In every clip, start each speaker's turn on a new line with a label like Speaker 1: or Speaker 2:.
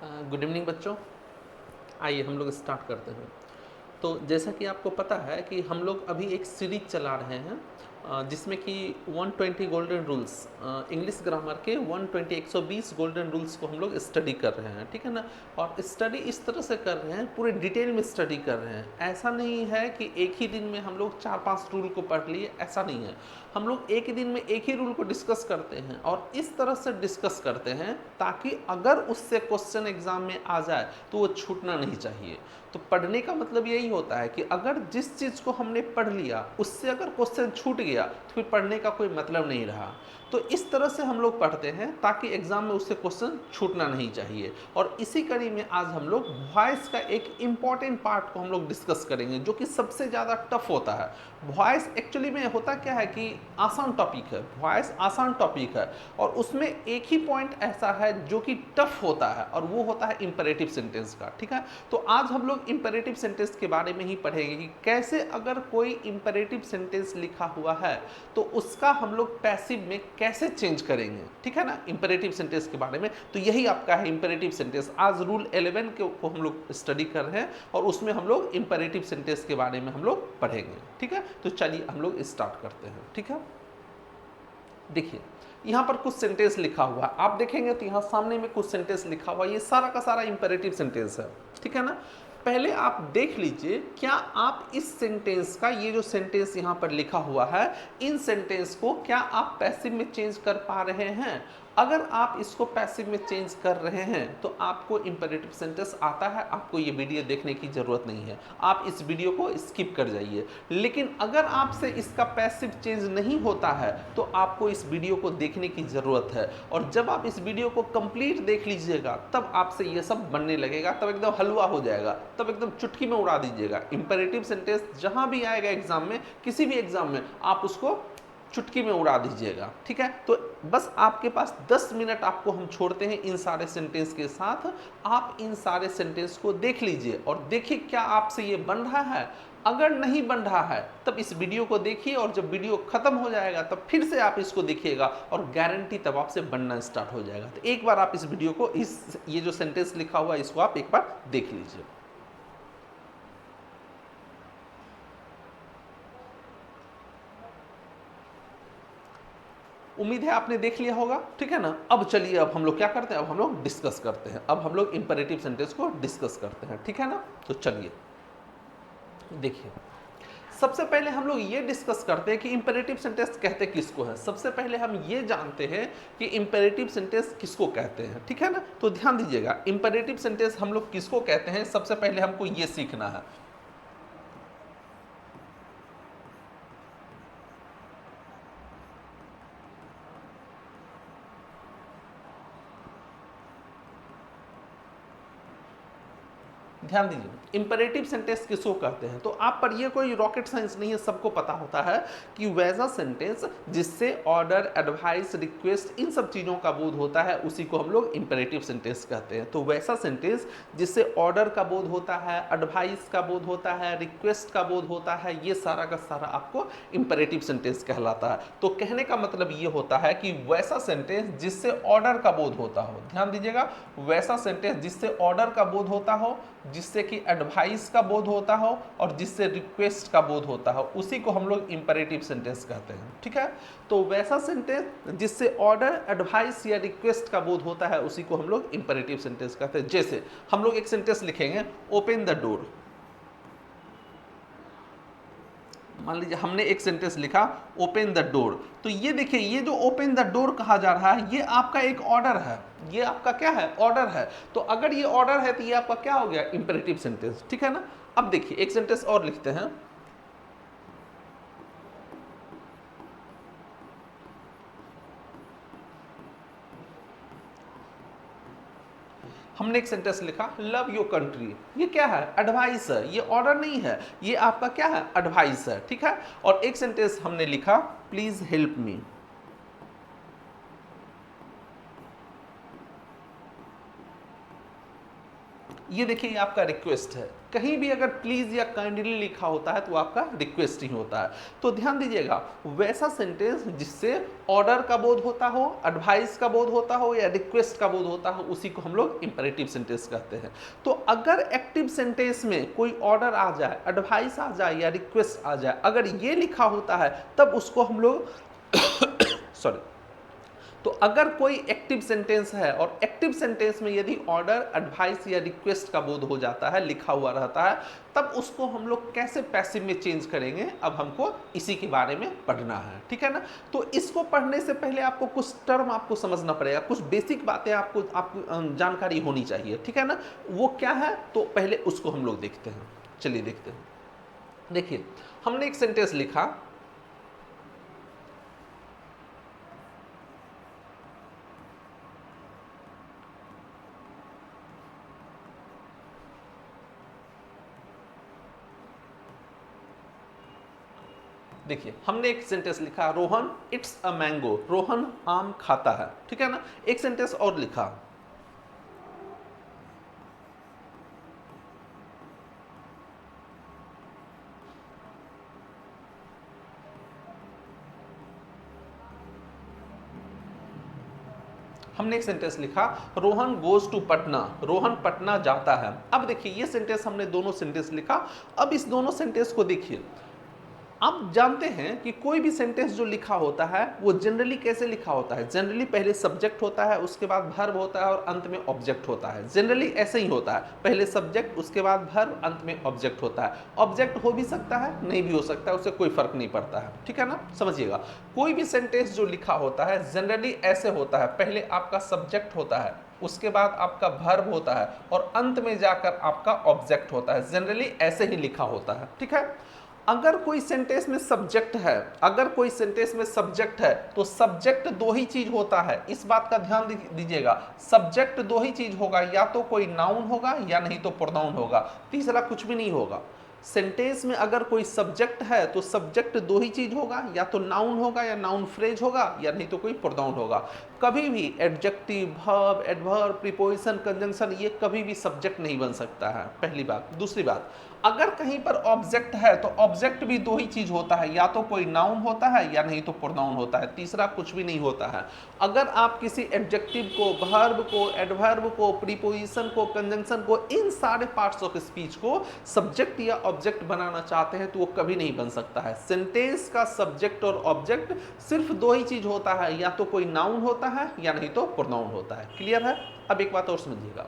Speaker 1: Good evening बच्चों। आइए हम लोग स्टार्ट करते हैं। तो जैसा कि आपको पता है कि हम लोग अभी एक सीरीज चला रहे हैं जिसमें कि 120 गोल्डन रूल्स, इंग्लिश ग्रामर के 120 गोल्डन रूल्स को हम लोग स्टडी कर रहे हैं, ठीक है ना। और स्टडी इस तरह से कर रहे हैं, पूरे डिटेल में स्टडी कर रहे हैं। ऐसा नहीं है कि एक ही दिन में हम लोग 4-5 रूल को पढ़ लिए, ऐसा नहीं है। हम लोग एक ही दिन में एक ही रूल को डिस्कस करते हैं और इस तरह से डिस्कस करते हैं ताकि अगर उससे क्वेश्चन एग्जाम में आ जाए तो वो छूटना नहीं चाहिए। तो पढ़ने का मतलब यही होता है कि अगर जिस चीज़ को हमने पढ़ लिया उससे अगर क्वेश्चन छूट गया तो फिर पढ़ने का कोई मतलब नहीं रहा। तो इस तरह से हम लोग पढ़ते हैं ताकि एग्जाम में उससे क्वेश्चन छूटना नहीं चाहिए। और इसी कड़ी में आज हम लोग वॉइस का एक इम्पॉर्टेंट पार्ट को हम लोग डिस्कस करेंगे जो कि सबसे ज़्यादा टफ होता है। वॉइस एक्चुअली में होता क्या है कि आसान टॉपिक है, वॉइस आसान टॉपिक है और उसमें एक ही पॉइंट ऐसा है जो कि टफ होता है और वो होता है इंपेरेटिव सेंटेंस का, ठीक है। तो आज हम लोग इंपेरेटिव सेंटेंस के बारे में ही पढ़ेंगे कि कैसे अगर कोई इंपेरेटिव सेंटेंस लिखा हुआ है तो उसका हम लोग पैसिव में कैसे चेंज करेंगे, ठीक है ना। इंपेरेटिव सेंटेंस के बारे में तो यही आपका है इंपेरेटिव सेंटेंस। आज रूल 11 को हम लोग स्टडी कर रहे हैं और उसमें हम लोग इंपेरेटिव सेंटेंस के बारे में हम लोग पढ़ेंगे, ठीक है। तो चलिए हम लोग स्टार्ट करते हैं, ठीक है। देखिए यहाँ पर कुछ सेंटेंस लिखा हुआ है, आप देखेंगे तो यहाँ सामने में कुछ सेंटेंस लिखा हुआ है, ये सारा का सारा इंपेरेटिव सेंटेंस है, ठीक है ना। पहले आप देख लीजिए क्या आप इस सेंटेंस का, ये जो सेंटेंस यहाँ पर लिखा हुआ है, इन सेंटेंस को क्या आप पैसिव में चेंज कर पा रहे हैं। अगर आप इसको पैसिव में चेंज कर रहे हैं तो आपको इंपेरेटिव सेंटेंस आता है, आपको ये वीडियो देखने की जरूरत नहीं है, आप इस वीडियो को स्किप कर जाइए। लेकिन अगर आपसे इसका पैसिव चेंज नहीं होता है तो आपको इस वीडियो को देखने की जरूरत है। और जब आप इस वीडियो को कंप्लीट देख लीजिएगा तब आपसे ये सब बनने लगेगा, तब एकदम हलवा हो जाएगा, तब एकदम चुटकी में उड़ा दीजिएगा। इंपेरेटिव सेंटेंस जहां भी आएगा एग्जाम में, किसी भी एग्जाम में, आप उसको चुटकी में उड़ा दीजिएगा, ठीक है। तो बस आपके पास 10 मिनट आपको हम छोड़ते हैं इन सारे सेंटेंस के साथ। आप इन सारे सेंटेंस को देख लीजिए और देखिए क्या आपसे ये बन रहा है। अगर नहीं बन रहा है तब इस वीडियो को देखिए और जब वीडियो खत्म हो जाएगा तब फिर से आप इसको देखिएगा और गारंटी तब आपसे बनना स्टार्ट हो जाएगा। तो एक बार आप इस वीडियो को, ये जो सेंटेंस लिखा हुआ है इसको आप एक बार देख लीजिए। उम्मीद है आपने देख लिया होगा, ठीक है ना। अब चलिए अब हम लोग क्या करते हैं, अब हम लोग डिस्कस करते हैं, अब हम लोग इंपेरेटिव सेंटेंस को डिस्कस करते हैं, ठीक है ना। तो चलिए देखिए, सबसे पहले हम लोग ये डिस्कस करते हैं कि इंपेरेटिव सेंटेंस कहते किसको है। सबसे पहले हम ये जानते हैं कि इंपेरेटिव सेंटेंस किसको कहते हैं, ठीक है ना। तो ध्यान दीजिएगा, इंपेरेटिव सेंटेंस हम लोग किसको कहते हैं, सबसे पहले हमको ये सीखना है। ध्यान दीजिए, इंपेरेटिव सेंटेंस किसको कहते हैं। तो आप पर ये कोई रॉकेट साइंस नहीं है, सबको पता होता है कि वैसा सेंटेंस जिससे ऑर्डर, एडवाइस, रिक्वेस्ट, इन सब चीज़ों का बोध होता है उसी को हम लोग इंपेरेटिव सेंटेंस कहते हैं। तो वैसा सेंटेंस जिससे ऑर्डर का बोध होता है, एडवाइस का बोध होता है, रिक्वेस्ट का बोध होता है, ये सारा का सारा आपको इंपेरेटिव सेंटेंस कहलाता है। तो कहने का मतलब ये होता है कि वैसा सेंटेंस जिससे ऑर्डर का बोध होता हो, ध्यान दीजिएगा, वैसा सेंटेंस जिससे ऑर्डर का बोध होता हो, जिससे कि एडवाइस का बोध होता हो और जिससे रिक्वेस्ट का बोध होता हो, उसी को हम लोग इंपेरेटिव सेंटेंस कहते हैं, ठीक है। तो वैसा सेंटेंस जिससे ऑर्डर, एडवाइस या रिक्वेस्ट का बोध होता है उसी को हम लोग इंपेरेटिव सेंटेंस कहते हैं। जैसे हम लोग एक सेंटेंस लिखेंगे, ओपन द डोर। मान लीजिए हमने एक सेंटेंस लिखा, ओपन द डोर। तो ये देखिए, ये जो ओपन द डोर कहा जा रहा है ये आपका एक ऑर्डर है, ये आपका क्या है, ऑर्डर है। तो अगर ये ऑर्डर है तो ये आपका क्या हो गया, इंपेरेटिव सेंटेंस, ठीक है ना। अब देखिए एक सेंटेंस और लिखते हैं, हमने एक सेंटेंस लिखा, लव योर कंट्री। ये क्या है, एडवाइस है, ये ऑर्डर नहीं है, ये आपका क्या है, एडवाइस है, ठीक है। और एक सेंटेंस हमने लिखा, प्लीज हेल्प मी। ये देखिए ये आपका रिक्वेस्ट है। कहीं भी अगर प्लीज या काइंडली लिखा होता है तो आपका रिक्वेस्ट ही होता है। तो ध्यान दीजिएगा, वैसा सेंटेंस जिससे ऑर्डर का बोध होता हो, एडवाइस का बोध होता हो या रिक्वेस्ट का बोध होता हो, उसी को हम लोग इंपेरेटिव सेंटेंस कहते हैं। तो अगर एक्टिव सेंटेंस में कोई ऑर्डर आ जाए, एडवाइस आ जाए या रिक्वेस्ट आ जाए, अगर ये लिखा होता है तब उसको हम लोग सॉरी, तो अगर कोई एक्टिव सेंटेंस है और एक्टिव सेंटेंस में यदि ऑर्डर, एडवाइस या रिक्वेस्ट का बोध हो जाता है, लिखा हुआ रहता है, तब उसको हम लोग कैसे पैसिव में चेंज करेंगे, अब हमको इसी के बारे में पढ़ना है, ठीक है ना। तो इसको पढ़ने से पहले आपको कुछ टर्म आपको समझना पड़ेगा, कुछ बेसिक बातें आपको जानकारी होनी चाहिए, ठीक है ना। वो क्या है, तो पहले उसको हम लोग देखते हैं। चलिए देखते हैं। देखिए हमने एक सेंटेंस लिखा, देखिए हमने एक सेंटेंस लिखा, Rohan it's a mango, Rohan आम खाता है, ठीक है ना। एक सेंटेंस और लिखा, हमने एक सेंटेंस लिखा, रोहन गोज टू पटना, रोहन पटना जाता है। अब देखिए ये सेंटेंस हमने दोनों सेंटेंस लिखा। अब इस दोनों सेंटेंस को देखिए, आप जानते हैं कि कोई भी सेंटेंस जो लिखा होता है वो जनरली कैसे लिखा होता है, जनरली पहले सब्जेक्ट होता है, उसके बाद वर्ब होता है और अंत में ऑब्जेक्ट होता है। जनरली ऐसे ही होता है, पहले सब्जेक्ट, उसके बाद वर्ब, अंत में ऑब्जेक्ट होता है। ऑब्जेक्ट हो भी सकता है, नहीं भी हो सकता है, उससे कोई फर्क नहीं पड़ता है, ठीक है ना। समझिएगा, कोई भी सेंटेंस जो लिखा होता है जनरली ऐसे होता है, पहले आपका सब्जेक्ट होता है, उसके बाद आपका वर्ब होता है और अंत में जाकर आपका ऑब्जेक्ट होता है। जनरली ऐसे ही लिखा होता है, ठीक है। अगर कोई सेंटेंस में सब्जेक्ट है, अगर कोई सेंटेंस में सब्जेक्ट है तो सब्जेक्ट दो ही चीज होता है, इस बात का ध्यान दीजिएगा। सब्जेक्ट दो ही चीज होगा, या तो कोई नाउन होगा या नहीं तो प्रोनाउन होगा, तीसरा कुछ भी नहीं होगा। सेंटेंस में अगर कोई सब्जेक्ट है तो सब्जेक्ट दो ही चीज होगा, या तो नाउन होगा या नाउन फ्रेज होगा या नहीं तो कोई प्रोनाउन होगा। कभी भी adjective, verb, adverb, preposition, conjunction, ये कभी भी सब्जेक्ट नहीं बन सकता है, पहली बात। दूसरी बात, अगर कहीं पर ऑब्जेक्ट है तो ऑब्जेक्ट भी दो ही चीज होता है, या तो कोई नाउन होता है या नहीं तो प्रोनाउन होता है, तीसरा कुछ भी नहीं होता है। अगर आप किसी एडजेक्टिव को, वर्ब को, एडवर्ब को, प्रीपोजिशन को, कंजंक्शन को, इन सारे पार्ट्स ऑफ स्पीच को सब्जेक्ट या ऑब्जेक्ट बनाना चाहते हैं तो वो कभी नहीं बन सकता है। सेंटेंस का सब्जेक्ट और ऑब्जेक्ट सिर्फ दो ही चीज होता है, या तो कोई नाउन होता है या नहीं तो प्रोनाउन होता है। क्लियर है। अब एक बात और समझिएगा,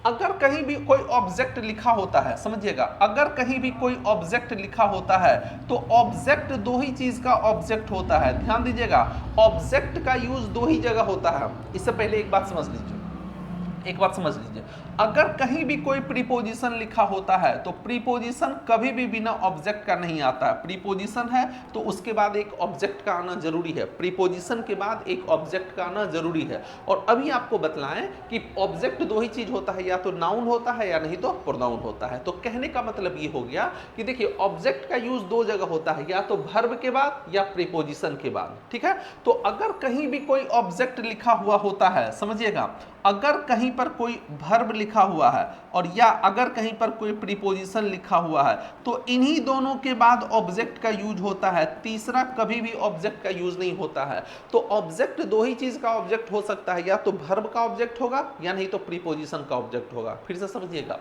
Speaker 1: अगर कहीं भी कोई ऑब्जेक्ट लिखा होता है, समझिएगा, अगर कहीं भी कोई ऑब्जेक्ट लिखा होता है तो ऑब्जेक्ट दो ही चीज का ऑब्जेक्ट होता है। ध्यान दीजिएगा, ऑब्जेक्ट का यूज दो ही जगह होता है। इससे पहले एक बात समझ लीजिए, एक बात समझ लीजिए, अगर कहीं भी कोई प्रीपोजिशन लिखा होता है तो प्रीपोजिशन कभी भी बिना ऑब्जेक्ट का नहीं आता है। प्रीपोजिशन है तो उसके बाद एक ऑब्जेक्ट का आना जरूरी है, प्रीपोजिशन के बाद एक ऑब्जेक्ट का आना जरूरी है। और अभी आपको बतलाएं कि ऑब्जेक्ट दो ही चीज होता है, या तो नाउन होता है या नहीं तो प्रोनाउन होता है। तो कहने का मतलब ये हो गया कि देखिए ऑब्जेक्ट का यूज दो जगह होता है, या तो वर्ब के बाद या प्रीपोजिशन के बाद, ठीक है। तो अगर कहीं भी कोई ऑब्जेक्ट लिखा हुआ होता है, समझिएगा, अगर कहीं पर कोई वर्ब लिखा हुआ है और या अगर कहीं पर कोई प्रीपोजिशन लिखा हुआ है तो इन्हीं दोनों के बाद ऑब्जेक्ट का यूज होता है, तीसरा कभी भी ऑब्जेक्ट का यूज नहीं होता है। तो ऑब्जेक्ट दो ही चीज का ऑब्जेक्ट हो सकता है, या तो वर्ब का ऑब्जेक्ट होगा या नहीं तो प्रीपोजिशन का ऑब्जेक्ट होगा। फिर से समझिएगा,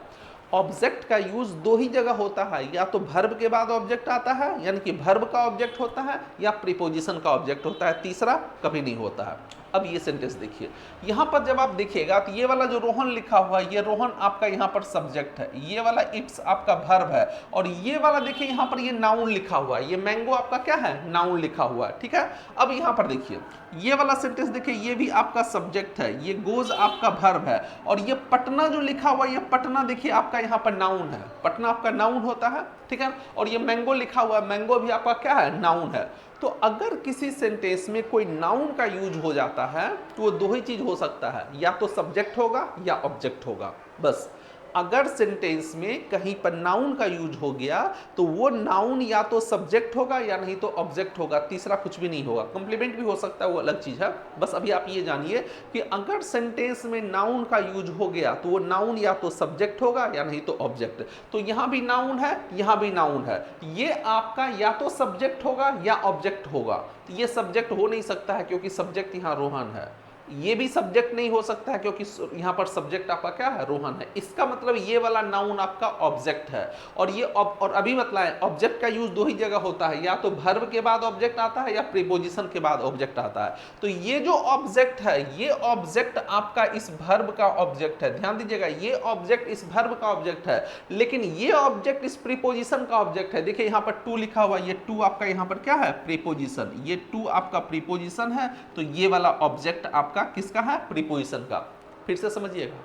Speaker 1: ऑब्जेक्ट का यूज दो ही जगह होता है, या तो वर्ब के बाद ऑब्जेक्ट आता है यानी कि वर्ब का ऑब्जेक्ट होता है, या प्रीपोजिशन का ऑब्जेक्ट होता है, तीसरा कभी नहीं होता है। अब ये सेंटेंस देखिए, यहां पर जब आप देखिएगा तो ये वाला जो रोहन लिखा हुआ है, ये रोहन आपका यहां पर सब्जेक्ट है, ये वाला इट्स आपका वर्ब है, और ये वाला देखिए यहां पर ये नाउन लिखा हुआ है, ये मैंगो आपका क्या है, नाउन लिखा हुआ है, ठीक है। अब यहां पर देखिए ये वाला सेंटेंस देखिए, ये भी आपका सब्जेक्ट है, ये गोज आपका वर्ब है, और ये पटना जो लिखा हुआ है, ये पटना देखिए आपका यहां पर नाउन है, पटना आपका नाउन होता है, ठीक है। और ये मैंगो लिखा हुआ है, मैंगो भी आपका क्या है, नाउन है। तो अगर किसी सेंटेंस में कोई नाउन का यूज हो जाता है तो वो दो ही चीज हो सकता है, या तो सब्जेक्ट होगा या ऑब्जेक्ट होगा, बस। अगर सेंटेंस में कहीं पर नाउन का यूज हो गया तो वो नाउन या तो सब्जेक्ट होगा या नहीं तो ऑब्जेक्ट होगा, तीसरा कुछ भी नहीं होगा। कंप्लीमेंट भी हो सकता है, वो अलग चीज है। बस अभी आप ये जानिए कि अगर सेंटेंस में नाउन का यूज हो गया तो वो नाउन या तो सब्जेक्ट होगा या नहीं तो ऑब्जेक्ट। तो यहां भी नाउन है, यहां भी नाउन है, ये आपका या तो सब्जेक्ट होगा या ऑब्जेक्ट होगा। ये सब्जेक्ट हो नहीं सकता है क्योंकि सब्जेक्ट यहां रोहन है। ये भी सब्जेक्ट नहीं हो सकता है क्योंकि यहां पर सब्जेक्ट आपका क्या है, रोहन है। इसका मतलब ये वाला नाउन आपका ऑब्जेक्ट है। और ये और अभी मतलब ऑब्जेक्ट का यूज दो ही जगह होता है, या तो वर्ब के बाद ऑब्जेक्ट आता है या प्रीपोजिशन के बाद ऑब्जेक्ट आता है। तो ये जो ऑब्जेक्ट है, ये ऑब्जेक्ट आपका इस वर्ब का ऑब्जेक्ट है। ध्यान दीजिएगा, ये ऑब्जेक्ट इस वर्ब का ऑब्जेक्ट है, लेकिन ये ऑब्जेक्ट इस प्रीपोजिशन का ऑब्जेक्ट है। देखिए यहां पर टू लिखा हुआ, ये टू आपका यहां पर क्या है, प्रीपोजिशन। ये टू आपका प्रीपोजिशन है, तो ये वाला ऑब्जेक्ट आपका किसका है, प्रीपोजिशन का। फिर से समझिएगा,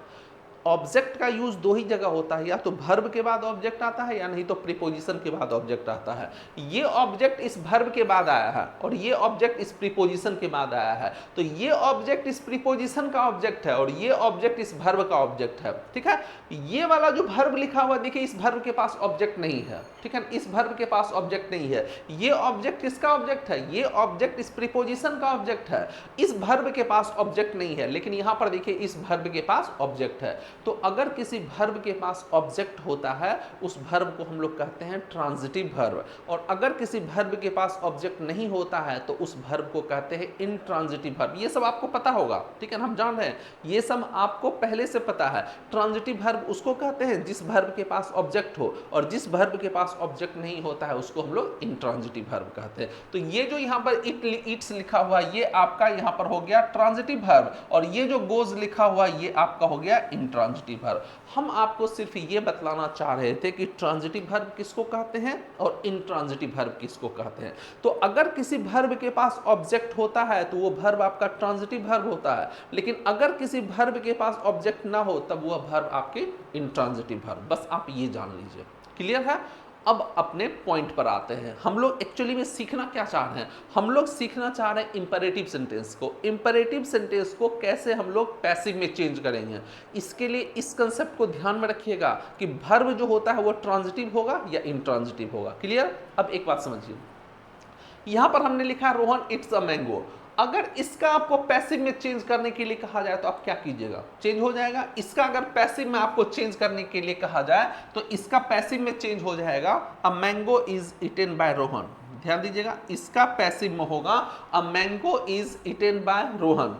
Speaker 1: ऑब्जेक्ट का यूज दो ही जगह होता है, या तो वर्ब के बाद ऑब्जेक्ट आता है या नहीं तो प्रीपोजिशन के बाद ऑब्जेक्ट आता है। ये ऑब्जेक्ट इस वर्ब के बाद आया है और ये ऑब्जेक्ट इस प्रीपोजिशन के बाद आया है। तो ये ऑब्जेक्ट इस प्रीपोजिशन का ऑब्जेक्ट है और ये ऑब्जेक्ट इस वर्ब का ऑब्जेक्ट है। ठीक है, ये वाला जो वर्ब लिखा हुआ, देखिए इस वर्ब के पास ऑब्जेक्ट नहीं है। ठीक है, इस वर्ब के पास ऑब्जेक्ट नहीं है। ये ऑब्जेक्ट किसका ऑब्जेक्ट है, ये ऑब्जेक्ट इस प्रीपोजिशन का ऑब्जेक्ट है। इस वर्ब के पास ऑब्जेक्ट नहीं है, लेकिन यहां पर देखिए इस वर्ब के पास ऑब्जेक्ट है। तो अगर किसी वर्ब के पास ऑब्जेक्ट होता है, उस वर्ब को हम लोग कहते हैं ट्रांजिटिव वर्ब। और अगर किसी वर्ब के पास ऑब्जेक्ट नहीं होता है तो उस वर्ब को कहते हैं इंट्रांजिटिव वर्ब। ये सब आपको पता होगा, ठीक है ना, हम जान रहे हैं, ये सब आपको पहले से पता है। ट्रांजिटिव वर्ब उसको कहते हैं जिस वर्ब के पास ऑब्जेक्ट हो, और जिस वर्ब के पास ऑब्जेक्ट नहीं होता है उसको हम लोग इंट्रांजिटिव वर्ब कहते हैं। तो ये जो यहाँ पर इट्स लिखा हुआ, ये आपका यहाँ पर हो गया ट्रांजिटिव वर्ब, और ये जो गोज लिखा हुआ ये आपका हो गया इंट्रांजिटिव वर्ब। हम आपको सिर्फ ये बतलाना चाह रहे थे कि ट्रांजिटिव वर्ब किसको कहते हैं और इंट्रांजिटिव वर्ब किसको कहते हैं। तो अगर किसी वर्ब के पास ऑब्जेक्ट होता है तो वो वर्ब आपका ट्रांजिटिव वर्ब होता है, लेकिन अगर किसी वर्ब के पास ऑब्जेक्ट ना हो तब वो वर्ब आपके इंट्रांजिटिव वर्ब। बस आप ये जान लीजिए, क्लियर है। अब अपने पॉइंट पर आते हैं। हम लोग एक्चुअली में सीखना क्या चाह रहे हैं, हम लोग सीखना चाह रहे हैं इंपेरेटिव सेंटेंस को। इंपेरेटिव सेंटेंस को कैसे हम लोग पैसिव में चेंज करेंगे, इसके लिए इस कंसेप्ट को ध्यान में रखिएगा कि वर्ब जो होता है वो ट्रांजिटिव होगा या इंट्रांजिटिव होगा। क्लियर। अब एक बात समझिए, यहां पर हमने लिखा है रोहन इट्स अ मैंगो। अगर इसका आपको पैसिव में चेंज करने के लिए कहा जाए तो आप क्या कीजिएगा, चेंज हो जाएगा। इसका अगर पैसिव में आपको चेंज करने के लिए कहा जाए तो इसका पैसिव में चेंज हो जाएगा a mango is eaten by Rohan. ध्यान दीजिएगा, इसका पैसिव में होगा a mango is eaten by Rohan.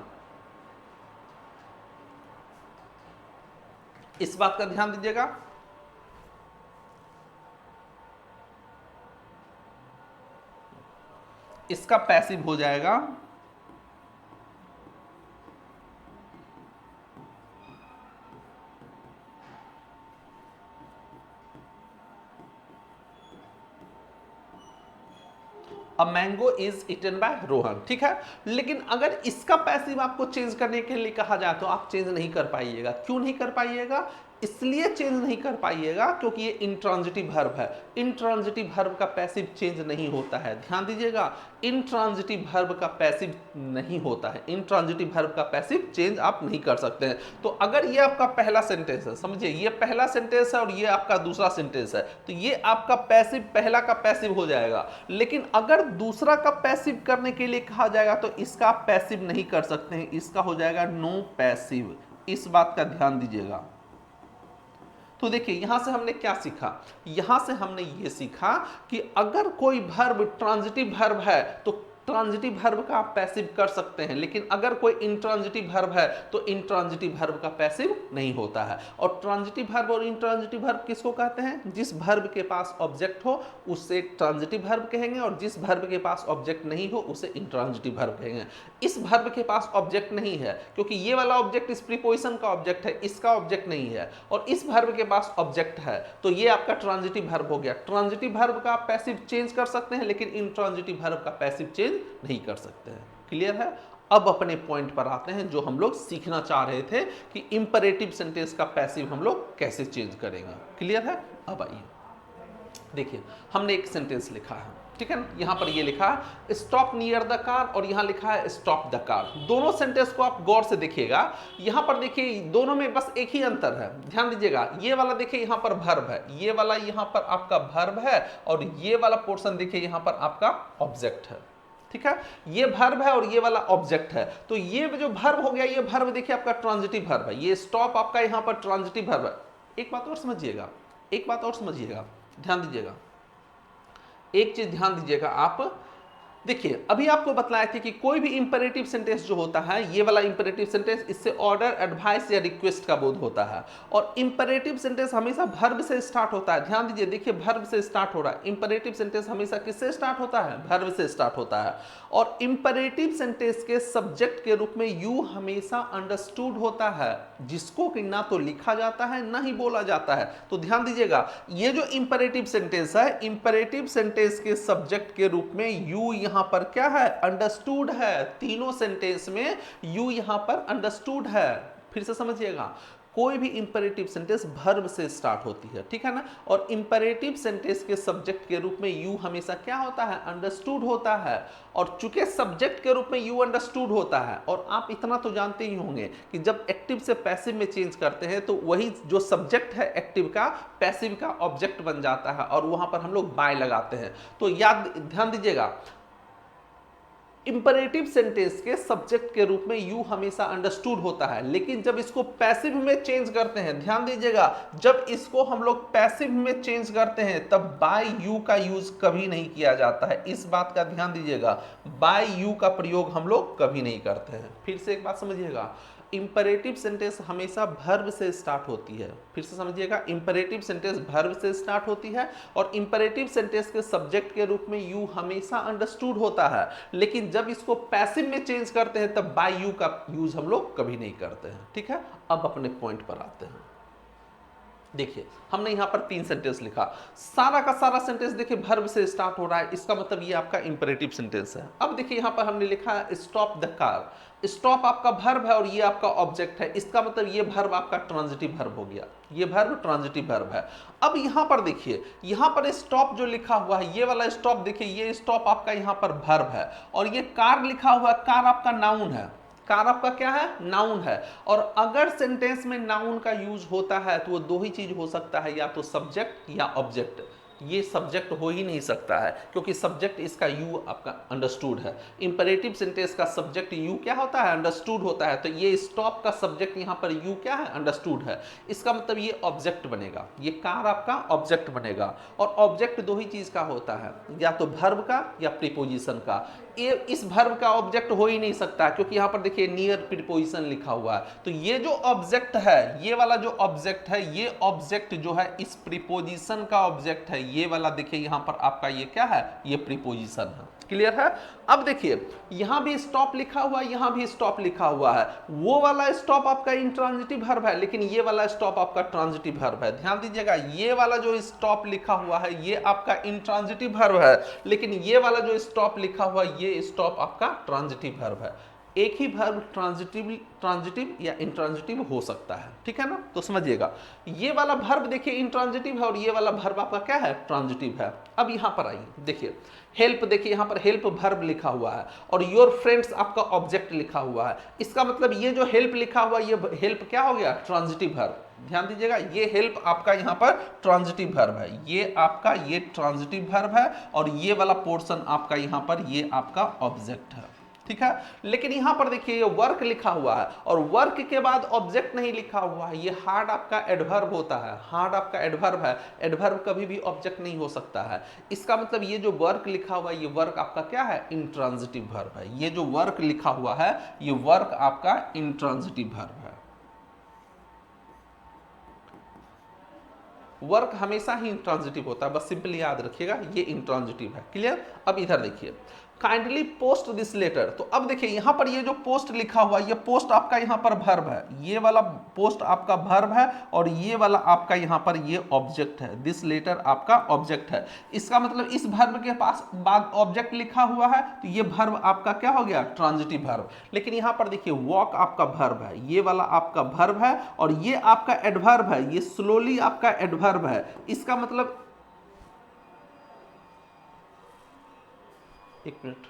Speaker 1: इस बात का ध्यान दीजिएगा। इसका पैसिव हो जाएगा a mango is eaten by Rohan. ठीक है, लेकिन अगर इसका पैसिव आपको चेंज करने के लिए कहा जाए तो आप चेंज नहीं कर पाइएगा। क्यों नहीं कर पाइएगा, इसलिए चेंज नहीं कर पाइएगा क्योंकि ये इंट्रांजिटिव वर्ब है। इंट्रांजिटिव वर्ब का पैसिव चेंज नहीं होता है। ध्यान दीजिएगा, इंट्रांजिटिव वर्ब का पैसिव नहीं होता है। इंट्रांजिटिव वर्ब का पैसिव चेंज आप नहीं कर सकते हैं। तो अगर ये आपका पहला सेंटेंस है, समझिए ये पहला सेंटेंस है और ये आपका दूसरा सेंटेंस है, तो ये आपका पैसिव पहला का पैसिव हो जाएगा। लेकिन अगर दूसरा का पैसिव करने के लिए कहा जाएगा तो इसका आप पैसिव नहीं कर सकते हैं, इसका हो जाएगा नो पैसिव। इस बात का ध्यान दीजिएगा। तो देखिए यहां से हमने क्या सीखा, यहां से हमने ये सीखा कि अगर कोई वर्ब ट्रांजिटिव वर्ब है तो ट्रांजिटिव वर्ब का आप पैसिव कर सकते हैं, लेकिन अगर कोई इंट्रांजिटिव वर्ब है तो इंट्रांजिटिव वर्ब का पैसिव नहीं होता है। और ट्रांजिटिव वर्ब और इंट्रांजिटिव वर्ब किसको कहते हैं, जिस वर्ब के पास ऑब्जेक्ट हो उससे ट्रांजिटिव वर्ब कहेंगे, और जिस वर्ब के पास ऑब्जेक्ट नहीं हो उसे इंट्रांजिटिव वर्ब कहेंगे। इस वर्ब के पास ऑब्जेक्ट नहीं है क्योंकि ये वाला ऑब्जेक्ट इस प्रीपोजिशन का ऑब्जेक्ट है, इसका ऑब्जेक्ट नहीं है, और इस वर्ब के पास ऑब्जेक्ट है, तो ये आपका ट्रांजिटिव वर्ब हो गया। ट्रांजिटिव वर्ब का आप पैसिव चेंज कर सकते हैं, लेकिन इंट्रांजिटिव वर्ब का पैसिव चेंज नहीं कर सकते हैं। क्लियर है। अब अपने पॉइंट पर आते हैं जो हम लोग सीखना चाह रहे थे कि इंपेरेटिव सेंटेंस का पैसिव हम लोग कैसे चेंज करेंगे। क्लियर है। अब आइए, देखिए हमने एक सेंटेंस लिखा है, ठीक है ना, यहाँ पर ये लिखा है स्टॉप नियर द कार और यहाँ लिखा है स्टॉप द कार। दोनों सेंटेंस को आप गौर से देखिएगा। यहाँ पर देखिए दोनों में बस एक ही अंतर है, ध्यान दीजिएगा। ये वाला देखिए यहाँ पर वर्ब है, ये वाला यहाँ पर आपका वर्ब है, और ये वाला पोर्शन देखिए यहाँ पर आपका ऑब्जेक्ट है, ठीक है। ये वर्ब है और ये वाला ऑब्जेक्ट है। तो ये जो वर्ब हो गया, ये वर्ब देखिए आपका ट्रांजिटिव वर्ब है, ये स्टॉप आपका यहाँ पर ट्रांजिटिव वर्ब है। एक बात और समझिएगा, एक बात और समझिएगा, ध्यान दीजिएगा, एक चीज ध्यान दीजिएगा आप। देखिए अभी आपको बतलाया थे कि कोई भी इंपेरेटिव सेंटेंस जो होता है, ये वाला इंपेरेटिव सेंटेंस, इससे ऑर्डर, एडवाइस या रिक्वेस्ट का बोध होता है। और इंपेरेटिव सेंटेंस हमेशा वर्ब से स्टार्ट होता है। ध्यान दीजिए, देखिए वर्ब से स्टार्ट हो रहा है। इंपेरेटिव सेंटेंस हमेशा किससे स्टार्ट होता है? वर्ब से स्टार्ट होता है। और इंपेरेटिव सेंटेंस के सब्जेक्ट के रूप में यू हमेशा अंडरस्टूड होता है, जिसको कि ना तो लिखा जाता है ना ही बोला जाता है। तो ध्यान दीजिएगा, ये जो इंपेरेटिव सेंटेंस है, इंपेरेटिव सेंटेंस के सब्जेक्ट के रूप में यू यहां पर क्या है? अंडरस्टूड है। तीनों सेंटेंस में यू यहां पर अंडरस्टूड है। फिर से समझिएगा, कोई भी इंपेरेटिव सेंटेंस वर्ब से स्टार्ट होती है, ठीक है ना। और इंपेरेटिव सेंटेंस के सब्जेक्ट के रूप में यू हमेशा क्या होता है? अंडरस्टूड होता है। और चूंकि सब्जेक्ट के रूप में यू अंडरस्टूड होता है, और आप इतना तो जानते ही होंगे कि जब एक्टिव से पैसिव में चेंज करते हैं तो वही जो सब्जेक्ट है एक्टिव का, पैसिव का ऑब्जेक्ट बन जाता है, और वहां पर हम लोग बाय लगाते हैं। तो याद, ध्यान दीजिएगा, इंपेरेटिव सेंटेंस के सब्जेक्ट के रूप में यू हमेशा अंडरस्टूड होता है। लेकिन जब इसको पैसिव में चेंज करते हैं, ध्यान दीजिएगा, जब इसको हम लोग पैसिव में चेंज करते हैं तब बाय यू का यूज कभी नहीं किया जाता है। इस बात का ध्यान दीजिएगा, बाय यू का प्रयोग हम लोग कभी नहीं करते हैं। फिर से एक बात समझिएगा, इंपेरेटिव सेंटेंस हमेशा वर्ब से स्टार्ट होती है। फिर से समझिएगा, इंपेरेटिव सेंटेंस वर्ब से स्टार्ट होती है, और इंपेरेटिव सेंटेंस के सब्जेक्ट के रूप में यू हमेशा अंडरस्टूड होता है। लेकिन जब इसको पैसिव में चेंज करते हैं तब बाय यू का यूज हम लोग कभी नहीं करते हैं, ठीक है। अब अपने पॉइंट पर आते हैं। देखिए हमने यहां पर 3 सेंटेंस लिखा, सारा का सारा सेंटेंस देखिए वर्ब से स्टार्ट हो रहा है, इसका मतलब ये आपका इंपेरेटिव सेंटेंस है। अब देखिए यहां पर हमने लिखा है स्टॉप द कार, स्टॉप आपका वर्ब है और ये आपका ऑब्जेक्ट है, इसका मतलब ये वर्ब आपका ट्रांजिटिव वर्ब हो गया, ये वर्ब ट्रांजिटिव वर्ब है। अब यहां पर देखिए, यहां पर स्टॉप जो लिखा हुआ है, ये वाला स्टॉप देखिए, ये स्टॉप आपका यहां पर वर्ब है, और ये कार लिखा हुआ है, कार आपका नाउन है, कार आपका क्या है? नाउन है। और अगर सेंटेंस में नाउन का यूज होता है तो वो दो ही चीज हो सकता है, या तो सब्जेक्ट या ऑब्जेक्ट। ये सब्जेक्ट हो ही नहीं सकता है, क्योंकि सब्जेक्ट इसका यू आपका अंडरस्टूड है। इंपेरेटिव सेंटेंस का सब्जेक्ट यू क्या होता है? अंडरस्टूड होता है। तो ये स्टॉप का सब्जेक्ट यहाँ पर यू क्या है? अंडरस्टूड है। इसका मतलब ये ऑब्जेक्ट बनेगा, ये कार आपका ऑब्जेक्ट बनेगा। और ऑब्जेक्ट दो ही चीज का होता है, या तो वर्ब का या प्रीपोजिशन का। ये इस वर्ब का ऑब्जेक्ट हो ही नहीं सकता, क्योंकि यहाँ पर देखिए नियर प्रीपोजिशन लिखा हुआ है। तो ये जो ऑब्जेक्ट है, ये वाला जो ऑब्जेक्ट है, ये ऑब्जेक्ट जो है इस प्रीपोजिशन का ऑब्जेक्ट है। ये वाला देखिए यहाँ पर आपका ये क्या है? ये प्रीपोजिशन है। क्लियर है? अब देखिए यहां भी स्टॉप लिखा हुआ है, यहां भी स्टॉप लिखा हुआ है। वो वाला स्टॉप आपका इंट्रांजिटिव वर्ब है, लेकिन ये वाला स्टॉप आपका ट्रांजिटिव वर्ब है। ध्यान दीजिएगा, ये वाला जो स्टॉप लिखा हुआ है ये आपका इंट्रांजिटिव वर्ब है, लेकिन ये वाला जो स्टॉप लिखा हुआ है ये स्टॉप आपका ट्रांजिटिव वर्ब है। एक ही वर्ब ट्रांजिटिव या इंट्रांजिटिव हो सकता है, ठीक है ना। तो समझिएगा, ये वाला वर्ब देखिए इंट्रांजिटिव है और ये वाला वर्ब आपका क्या है? ट्रांजिटिव है। अब यहां पर आइए, देखिए हेल्प, देखिए यहां पर हेल्प वर्ब लिखा हुआ है और योर फ्रेंड्स आपका ऑब्जेक्ट लिखा हुआ है। इसका मतलब ये जो हेल्प लिखा हुआ है, ये हेल्प क्या हो गया? Transitive verb. ध्यान दीजिएगा, ये हेल्प आपका यहां पर ट्रांजिटिव वर्ब है, ये आपका ये ट्रांजिटिव वर्ब है, और ये वाला पोर्शन आपका यहां पर ये आपका ऑब्जेक्ट है, ठीक है। लेकिन यहां पर देखिए ये वर्क लिखा हुआ है, और वर्क के बाद ऑब्जेक्ट नहीं लिखा हुआ है। ये हार्ड आपका एडवर्ब होता है, हार्ड आपका एडवर्ब है। एडवर्ब कभी भी ऑब्जेक्ट नहीं हो सकता है। इसका मतलब ये जो वर्क लिखा हुआ है, ये वर्क आपका क्या है? इंट्रांजिटिव वर्ब है। ये जो वर्क लिखा हुआ है ये वर्क आपका इंट्रांजिटिव वर्ब है। वर्क हमेशा ही इंट्रांजिटिव होता है, बस सिंपली याद रखिएगा ये इंट्रांजिटिव है। क्लियर? अब इधर देखिए, काइंडली पोस्ट दिस लेटर। तो अब देखिए यहां पर ये जो पोस्ट लिखा हुआ है, ये पोस्ट आपका यहां पर वर्ब है, ये वाला पोस्ट आपका वर्ब है, और ये वाला आपका यहां पर ये ऑब्जेक्ट है। दिस लेटर आपका ऑब्जेक्ट है। इसका मतलब इस वर्ब के पास बाद ऑब्जेक्ट लिखा हुआ है, तो ये वर्ब आपका क्या हो गया? Transitive verb. लेकिन यहां पर देखिए वॉक आपका वर्ब है, ये वाला आपका वर्ब है, और ये आपका एडवर्ब है, ये स्लोली आपका एडवर्ब है। इसका मतलब एक मिनट।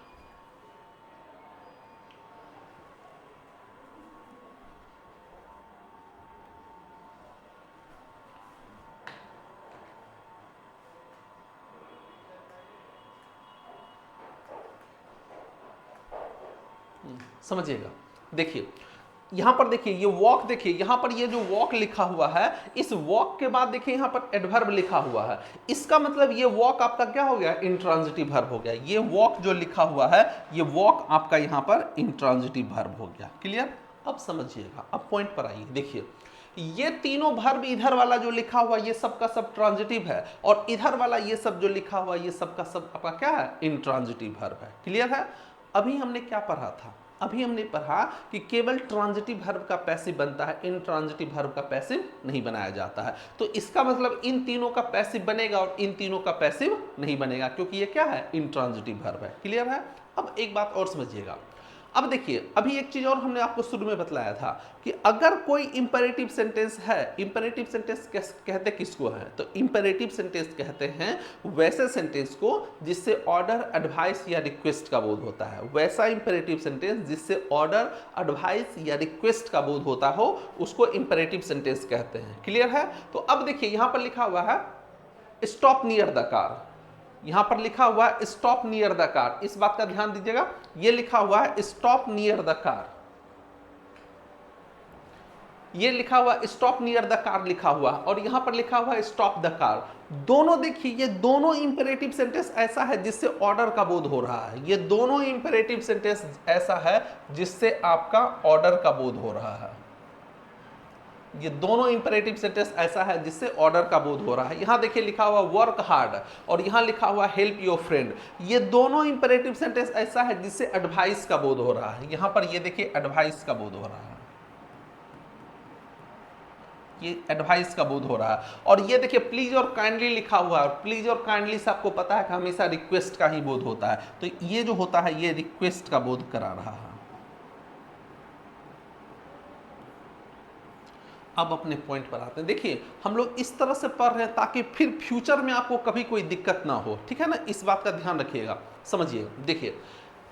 Speaker 1: समझिएगा, देखिए यहां पर देखिए ये वॉक, देखिए यहां पर ये जो वॉक लिखा हुआ है, इस वॉक के बाद देखिए यहां पर एडवर्ब लिखा हुआ है। इसका मतलब ये वॉक आपका क्या हो गया, इंट्रांजिटिव वर्ब हो गया। ये वॉक जो लिखा हुआ है, ये वॉक आपका यहां पर इंट्रांजिटिव वर्ब हो गया। क्लियर? अब समझिएगा, अब पॉइंट पर आइए। देखिए ये तीनों वर्ब, इधर वाला जो लिखा हुआ ये सब का सब ट्रांजिटिव है, और इधर वाला ये सब जो लिखा हुआ ये सब का सब आपका क्या है, इंट्रांजिटिव वर्ब है। क्लियर है? अभी हमने क्या पढ़ा था, अभी हमने पढ़ा कि केवल ट्रांजिटिव वर्ब का पैसिव बनता है, इंट्रांजिटिव वर्ब का पैसिव नहीं बनाया जाता है। तो इसका मतलब इन तीनों का पैसिव बनेगा और इन तीनों का पैसिव नहीं बनेगा, क्योंकि ये क्या है, इंट्रांजिटिव वर्ब है। क्लियर है? अब एक बात और समझिएगा। अब देखिए, अभी एक चीज और हमने आपको शुरू में बतलाया था कि अगर कोई इंपेरेटिव सेंटेंस है, इंपेरेटिव सेंटेंस कहते किसको है, तो इंपेरेटिव सेंटेंस कहते हैं वैसे सेंटेंस को जिससे ऑर्डर, एडवाइस या रिक्वेस्ट का बोध होता है। वैसा इंपेरेटिव सेंटेंस जिससे ऑर्डर, एडवाइस या रिक्वेस्ट का बोध होता हो, उसको इंपेरेटिव सेंटेंस कहते हैं। क्लियर है? तो अब देखिए यहां पर लिखा हुआ है स्टॉप नियर द कार, यहां पर लिखा हुआ है स्टॉप नियर द कार। इस बात का ध्यान दीजिएगा, ये लिखा हुआ है स्टॉप नियर द कार, ये लिखा हुआ स्टॉप नियर द कार लिखा हुआ, और यहां पर लिखा हुआ स्टॉप द कार। दोनों देखिए, ये दोनों इंपेरेटिव सेंटेंस ऐसा है जिससे ऑर्डर का बोध हो रहा है। ये दोनों इंपेरेटिव सेंटेंस ऐसा है जिससे आपका ऑर्डर का बोध हो रहा है। ये दोनों इंपेरेटिव सेंटेंस ऐसा है जिससे ऑर्डर का बोध हो रहा है। यहां देखिए लिखा हुआ वर्क हार्ड, और यहां लिखा हुआ हेल्प योर फ्रेंड। ये दोनों इंपेरेटिव सेंटेंस ऐसा है जिससे एडवाइस का बोध हो रहा है। यहां पर ये देखिए एडवाइस का बोध हो रहा है, ये एडवाइस का बोध हो रहा है। और ये देखिए प्लीज और काइंडली लिखा हुआ है, और प्लीज और काइंडली से आपको पता है कि हमेशा रिक्वेस्ट का ही बोध होता है, तो ये जो होता है ये रिक्वेस्ट का बोध करा रहा है। अब अपने पॉइंट पर आते हैं। देखिए हम लोग इस तरह से पढ़ रहे हैं ताकि फिर फ्यूचर में आपको कभी कोई दिक्कत ना हो, ठीक है ना? इस बात का ध्यान रखिएगा, समझिए। देखिए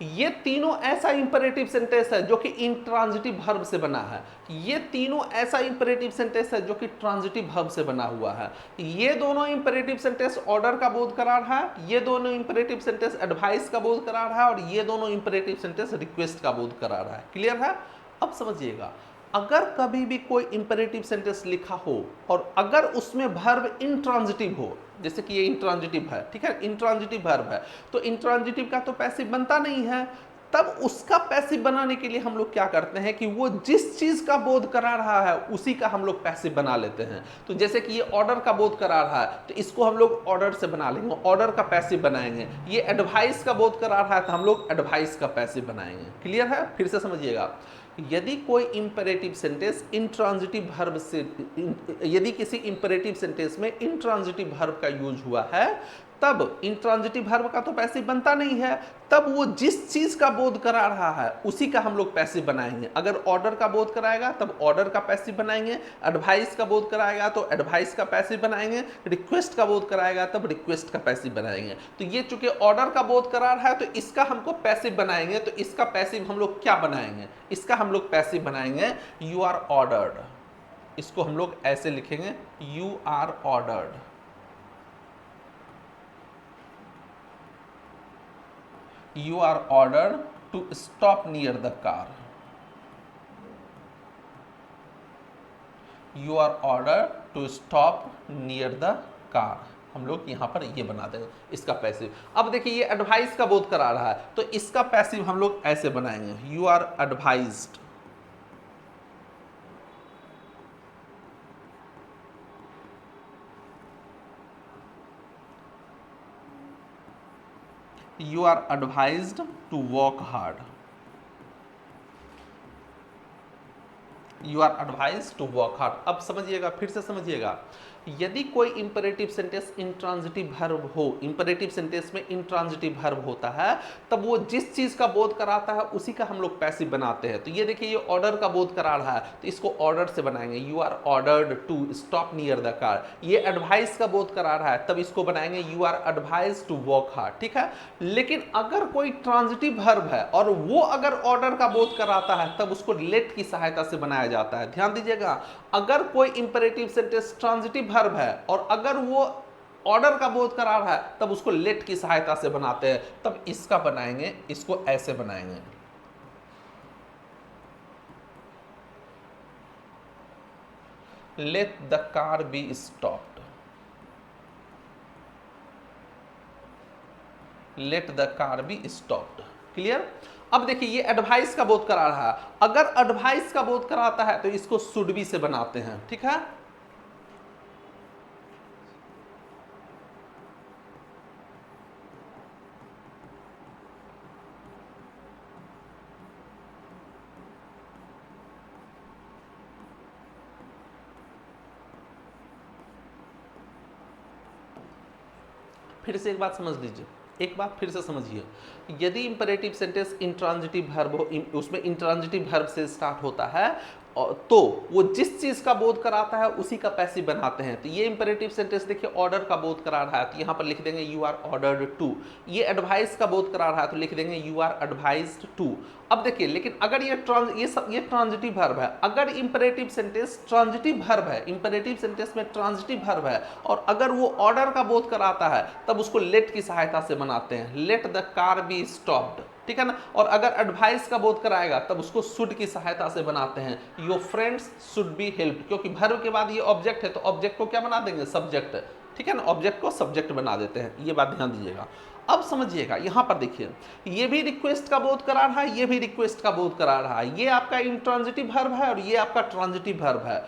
Speaker 1: ये तीनों ऐसा इंपेरेटिव सेंटेंस है जो कि इंट्रांजिटिव वर्ब से बना है। ये तीनों ऐसा इंपेरेटिव सेंटेंस है जो कि ट्रांजिटिव वर्ब से बना हुआ है। ये दोनों इंपेरेटिव सेंटेंस ऑर्डर का बोध करा रहा है, ये दोनों इंपेरेटिव सेंटेंस एडवाइस का बोध करा रहा है, और ये दोनों इंपेरेटिव सेंटेंस रिक्वेस्ट का बोध करा रहा है। क्लियर है? अब समझिएगा, अगर कभी भी कोई इंपेरेटिव सेंटेंस लिखा हो और अगर उसमें वर्ब इंट्रांजिटिव हो, जैसे कि ये इंट्रांजिटिव है, ठीक है, इंट्रांजिटिव वर्ब है, तो इंट्रांजिटिव का तो पैसिव बनता नहीं है। तब उसका पैसिव बनाने के लिए हम लोग क्या करते हैं कि वो जिस चीज का बोध करा रहा है उसी का हम लोग पैसिव बना लेते हैं। तो जैसे कि ये ऑर्डर का बोध करा रहा है तो इसको हम लोग ऑर्डर से बना लेंगे, ऑर्डर का पैसिव बनाएंगे। ये एडवाइस का बोध करा रहा है तो हम लोग एडवाइस का पैसिव बनाएंगे। क्लियर है? फिर से समझिएगा, यदि कोई इंपेरेटिव सेंटेंस इंट्रांजिटिव वर्ब से, यदि किसी इंपेरेटिव सेंटेंस में इंट्रांजिटिव वर्ब का यूज हुआ है, तब इंट्रांजिटिव वर्ब का तो पैसिव बनता नहीं है, तब वो जिस चीज का बोध करा रहा है उसी का हम लोग पैसिव बनाएंगे। अगर ऑर्डर का बोध कराएगा तब ऑर्डर का पैसिव बनाएंगे, एडवाइस का बोध कराएगा तो एडवाइस का पैसिव बनाएंगे, रिक्वेस्ट का बोध कराएगा तब रिक्वेस्ट का पैसिव बनाएंगे। तो ये चूंकि ऑर्डर का बोध करा रहा है तो इसका हमको पैसिव बनाएंगे, तो इसका पैसिव हम लोग क्या बनाएंगे, इसका हम लोग पैसिव बनाएंगे यू आर ऑर्डर्ड। इसको हम लोग ऐसे लिखेंगे, you are ordered. You are ordered to stop near the car. You are ordered to stop near the car. हम लोग यहां पर ये बना देंगे इसका पैसिव। अब देखिए ये एडवाइस का बोध करा रहा है तो इसका पैसिव हम लोग ऐसे बनाएंगे, you are advised. You are advised to work hard. You are advise to work hard. अब समझिएगा, फिर से समझिएगा, यदि कोई इंपेरेटिव सेंटेंस इंट्रांजिटिव वर्ब हो, इंपेरेटिव सेंटेंस में इंट्रांजिटिव वर्ब होता है, तब वो जिस चीज का बोध कराता है उसी का हम लोग पैसिव बनाते हैं। तो ये देखिए, ये ऑर्डर का बोध करा रहा है तो इसको ऑर्डर से बनाएंगे, you are ordered to stop near the car. ये एडवाइस का बोध करा रहा है तब इसको बनाएंगे you are advise to work hard, ठीक है। लेकिन अगर कोई ट्रांजिटिव वर्ब है और वो अगर ऑर्डर का बोध कराता है तब उसको लेट की सहायता से बनाया जाता है। ध्यान दीजिएगा, अगर कोई इंपेरेटिव सेंटेंस ट्रांजिटिव वर्ब है और अगर वो ऑर्डर का बोध करा रहा है तब उसको लेट की सहायता से बनाते हैं। तब इसका बनाएंगे, इसको ऐसे बनाएंगे, let the car be stopped, let the car be stopped. Clear. अब देखिए, ये एडवाइस का बोध करा रहा है, अगर एडवाइस का बोध कराता है तो इसको शुड बी से बनाते हैं, ठीक है। फिर से एक बात समझ लीजिए, एक बात फिर से समझिए, यदि इंपेरेटिव सेंटेंस इंट्रांजिटिव वर्ब हो, उसमें इंट्रांजिटिव वर्ब से स्टार्ट होता है तो वो जिस चीज का बोध कराता है उसी का पैसिव बनाते हैं। तो ये इंपेरेटिव सेंटेंस देखिए ऑर्डर का बोध करा रहा है तो यहां पर लिख देंगे यू आर ऑर्डर्ड टू। ये एडवाइस का बोध करा रहा है तो लिख देंगे यू आर एडवाइज्ड टू। अब देखिए, लेकिन अगर ये ट्रांजिटिव वर्ब है, अगर इंपेरेटिव सेंटेंस ट्रांजिटिव वर्ब है, इंपेरेटिव सेंटेंस में ट्रांजिटिव वर्ब है और अगर वो ऑर्डर का बोध कराता है तब उसको लेट की सहायता से बनाते हैं, let the car be stopped, ठीक है ना। और अगर एडवाइस का बोध कराएगा तब उसको शुड की सहायता से बनाते हैं, your friends should be helped, क्योंकि वर्ब के बाद ये ऑब्जेक्ट है तो ऑब्जेक्ट को क्या बना देंगे, सब्जेक्ट, ठीक है ना, ऑब्जेक्ट को सब्जेक्ट बना देते हैं। ये बात ध्यान दीजिएगा। अब समझिएगा, यहां पर देखिए, ये भी रिक्वेस्ट का बोध करा रहा है, ये भी रिक्वेस्ट का बोध करा रहा है, ये आपका इंट्रांजिटिव वर्ब है और ये आपका ट्रांजिटिव वर्ब है।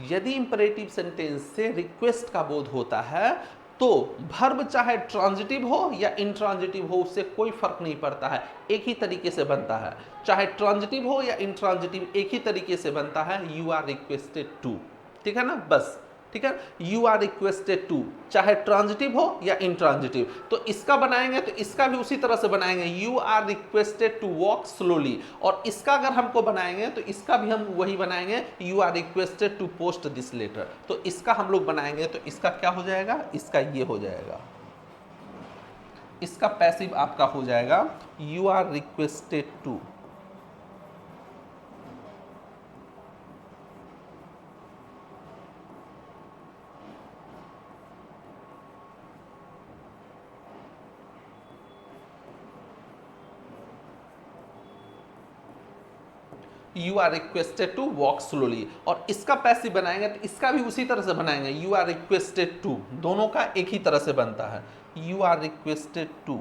Speaker 1: यदि इंपेरेटिव सेंटेंस से रिक्वेस्ट का बोध होता है तो वर्ब चाहे ट्रांजिटिव हो या इंट्रांजिटिव हो उससे कोई फर्क नहीं पड़ता है, एक ही तरीके से बनता है। चाहे ट्रांजिटिव हो या इंट्रांजिटिव एक ही तरीके से बनता है, यू आर रिक्वेस्टेड टू, ठीक है ना, बस, ठीक है। यू आर रिक्वेस्टेड टू चाहे ट्रांजिटिव हो या इंट्रांजिटिव। तो इसका बनाएंगे तो इसका भी उसी तरह से बनाएंगे, you are requested to walk slowly. और इसका अगर हमको बनाएंगे तो इसका भी हम वही बनाएंगे, you are requested to post this letter. तो इसका हम लोग बनाएंगे तो इसका क्या हो जाएगा, इसका ये हो जाएगा, इसका पैसिव आपका हो जाएगा you are requested to. You are requested to walk slowly. और इसका पैसिव बनाएंगे तो इसका भी उसी तरह से बनाएंगे, यू आर रिक्वेस्टेड टू, दोनों का एक ही तरह से बनता है, you are requested to.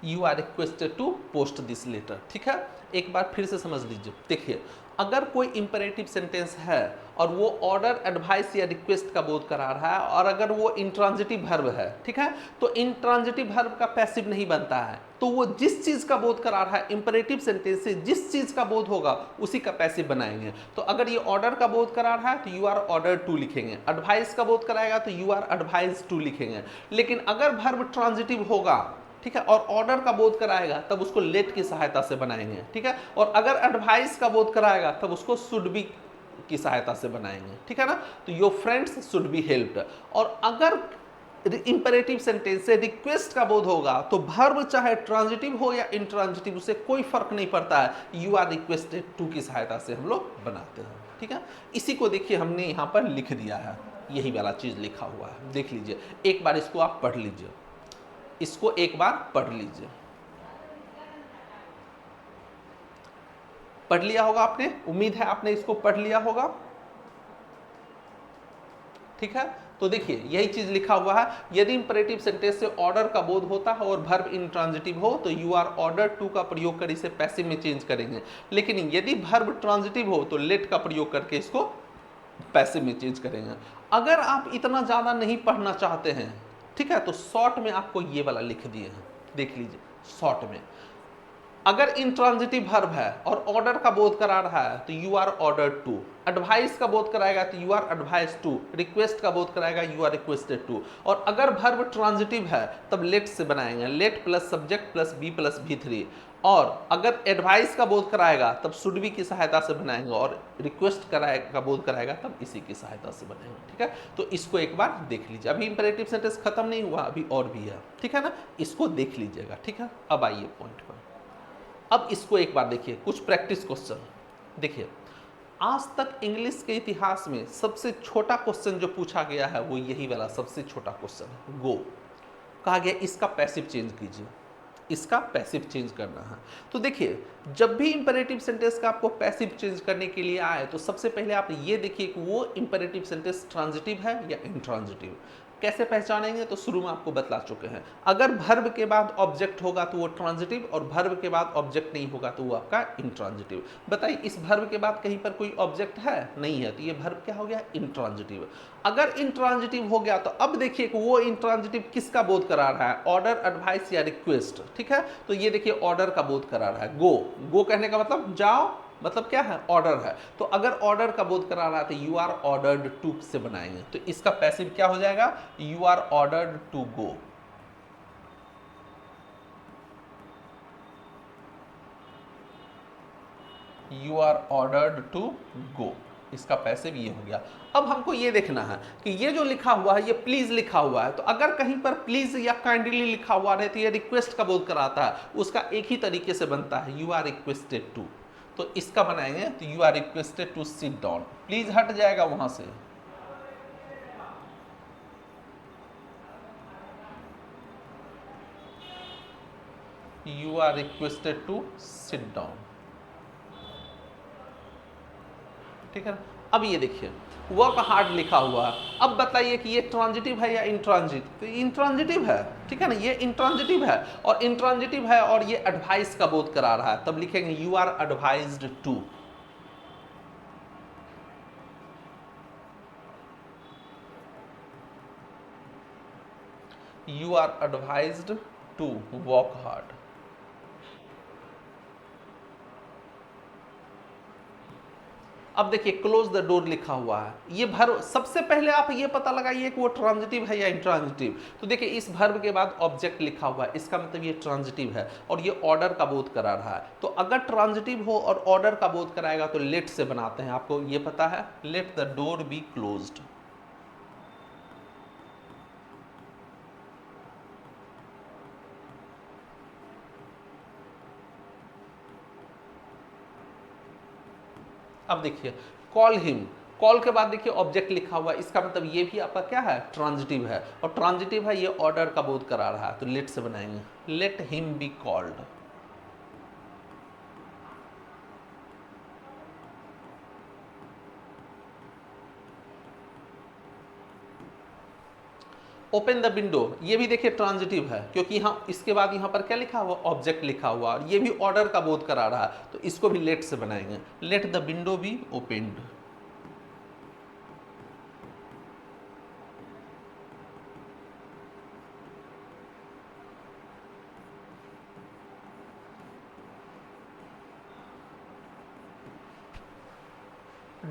Speaker 1: You are requested to post this letter, ठीक है। एक बार फिर से समझ लीजिए, देखिए, अगर कोई इंपेरेटिव सेंटेंस है और वो ऑर्डर, एडवाइस या रिक्वेस्ट का बोध करा रहा है और अगर वो इंट्रांजिटिव वर्ब है, ठीक है, तो इंट्रांजिटिव वर्ब का पैसिव नहीं बनता है। तो वो जिस चीज का बोध करा रहा है, इंपेरेटिव सेंटेंस से जिस चीज का बोध होगा उसी का पैसिव बनाएंगे। तो अगर ये ऑर्डर का बोध करा रहा है तो यू आर ऑर्डर टू लिखेंगे, एडवाइस का बोध कराएगा तो यू आर एडवाइज टू लिखेंगे। लेकिन अगर वर्ब ट्रांजिटिव होगा, ठीक है, और ऑर्डर का बोध कराएगा तब उसको लेट की सहायता से बनाएंगे, ठीक है। और अगर एडवाइस का बोध कराएगा तब उसको शुड बी की सहायता से बनाएंगे, ठीक है ना। तो your friends should be helped. और अगर इंपेरेटिव सेंटेंस से रिक्वेस्ट का बोध होगा तो वर्ब चाहे ट्रांजिटिव हो या इंट्रांजिटिव उससे कोई फर्क नहीं पड़ता है, यू आर रिक्वेस्टेड टू की सहायता से हम लोग बनाते हैं, ठीक है। इसी को देखिए हमने यहाँ पर लिख दिया है, यही वाला चीज लिखा हुआ है, देख लीजिए, एक बार इसको आप पढ़ लीजिए, इसको एक बार पढ़ लीजिए। पढ़ लिया होगा आपने, उम्मीद है आपने इसको पढ़ लिया होगा, ठीक है। तो देखिए यही चीज लिखा हुआ है, यदि इंपरेटिव सेंटेंस से ऑर्डर का बोध होता है और वर्ब इंट्रांजिटिव हो तो यू आर ऑर्डर टू का प्रयोग कर इसे पैसिव में चेंज करेंगे, लेकिन यदि वर्ब ट्रांजिटिव हो तो लेट का प्रयोग करके इसको पैसिव में चेंज करेंगे। अगर आप इतना ज़्यादा नहीं पढ़ना चाहते हैं, ठीक है, तो शॉर्ट में आपको ये वाला लिख दिए हैं, देख लीजिए शॉर्ट में। अगर इंट्रांजिटिव वर्ब है और ऑर्डर का बोध करा रहा है तो you are order to, advice का बोध कराएगा तो you are advice to, request का बोध कराएगा यू आर रिक्वेस्टेड टू। और अगर वर्ब ट्रांजिटिव है तब लेट से बनाएंगे, let plus subject plus be plus V3। और अगर एडवाइस का बोध कराएगा तब शुड बी की सहायता से बनाएंगे, और रिक्वेस्ट कराएगा का बोध कराएगा तब इसी की सहायता से बनाएंगे, ठीक है। तो इसको एक बार देख लीजिए, अभी इंपेरेटिव सेंटेंस खत्म नहीं हुआ, अभी और भी है, ठीक है ना, इसको देख लीजिएगा, ठीक है। अब आइए पॉइंट पर, अब इसको एक बार देखिए, कुछ प्रैक्टिस क्वेश्चन देखिए। आज तक इंग्लिश के इतिहास में सबसे छोटा क्वेश्चन जो पूछा गया है वो यही वाला सबसे छोटा क्वेश्चन है, गो। कहा गया इसका पैसिव चेंज कीजिए, इसका पैसिव चेंज करना है। तो देखिए जब भी इंपेरेटिव सेंटेंस का आपको पैसिव चेंज करने के लिए आए तो सबसे पहले आप ये देखिए कि वो इंपेरेटिव सेंटेंस ट्रांजिटिव है या इंट्रांजिटिव। कैसे पहचानेंगे, तो शुरू में आपको बतला चुके हैं। अगर वर्ब के बाद ऑब्जेक्ट होगा तो वो ट्रांजिटिव, और वर्ब के बाद ऑब्जेक्ट नहीं होगा तो वो आपका इंट्रांजिटिव। बताइए इस वर्ब के बाद कहीं पर कोई ऑब्जेक्ट है, नहीं है, तो ये वर्ब क्या हो गया, इंट्रांजिटिव। अगर इंट्रांजिटिव हो गया तो अब देखिए कि वो इंट्रांजिटिव किसका बोध करा रहा है, ऑर्डर, एडवाइस या रिक्वेस्ट, ठीक है। तो ये देखिए ऑर्डर का बोध करा रहा है, गो। गो कहने का मतलब जाओ, मतलब क्या है, ऑर्डर है। तो अगर ऑर्डर का बोध करा रहा है तो यू आर ऑर्डर्ड टू से बनाएंगे, तो इसका पैसिव क्या हो जाएगा, you are ordered to go. You are ordered to go, इसका पैसिव ये हो गया। अब हमको ये देखना है कि ये जो लिखा हुआ है ये प्लीज लिखा हुआ है, तो अगर कहीं पर प्लीज या काइंडली लिखा हुआ रहे तो ये रिक्वेस्ट का बोध कराता है, उसका एक ही तरीके से बनता है, यू आर रिक्वेस्टेड टू। तो इसका बनाएंगे तो you are requested to sit down, please हट जाएगा वहां से, you are requested to sit down, ठीक है। अब ये देखिए वर्क हार्ड लिखा हुआ है, अब बताइए कि ये ट्रांजिटिव है या इंट्रांजिटिव, तो इंट्रांजिटिव है, ठीक है ना, ये इंट्रांजिटिव है, और इंट्रांजिटिव है और ये एडवाइस का बोध करा रहा है, तब लिखेंगे you are advised to. You are advised to work hard. अब देखिए क्लोज द डोर लिखा हुआ है, ये भर सबसे पहले आप ये पता लगाइए कि वो ट्रांजिटिव है या इंट्रांजिटिव। तो देखिए इस वर्ब के बाद ऑब्जेक्ट लिखा हुआ है, इसका मतलब ये ट्रांजिटिव है और ये ऑर्डर का बोध करा रहा है। तो अगर ट्रांजिटिव हो और ऑर्डर का बोध कराएगा तो लेट से बनाते हैं, आपको ये पता है, let the door be closed. अब देखिए कॉल हिम, कॉल के बाद देखिए ऑब्जेक्ट लिखा हुआ है, इसका मतलब ये भी आपका क्या है, ट्रांजिटिव है, और ट्रांजिटिव है, ये ऑर्डर का बोध करा रहा है, तो लेट से बनाएंगे, let him be called. Open the window, ये भी देखिए ट्रांजिटिव है, क्योंकि यहाँ इसके बाद यहाँ पर क्या लिखा हुआ, ऑब्जेक्ट लिखा हुआ, और ये भी ऑर्डर का बोध करा रहा है, तो इसको भी लेट से बनाएंगे, let the window be opened.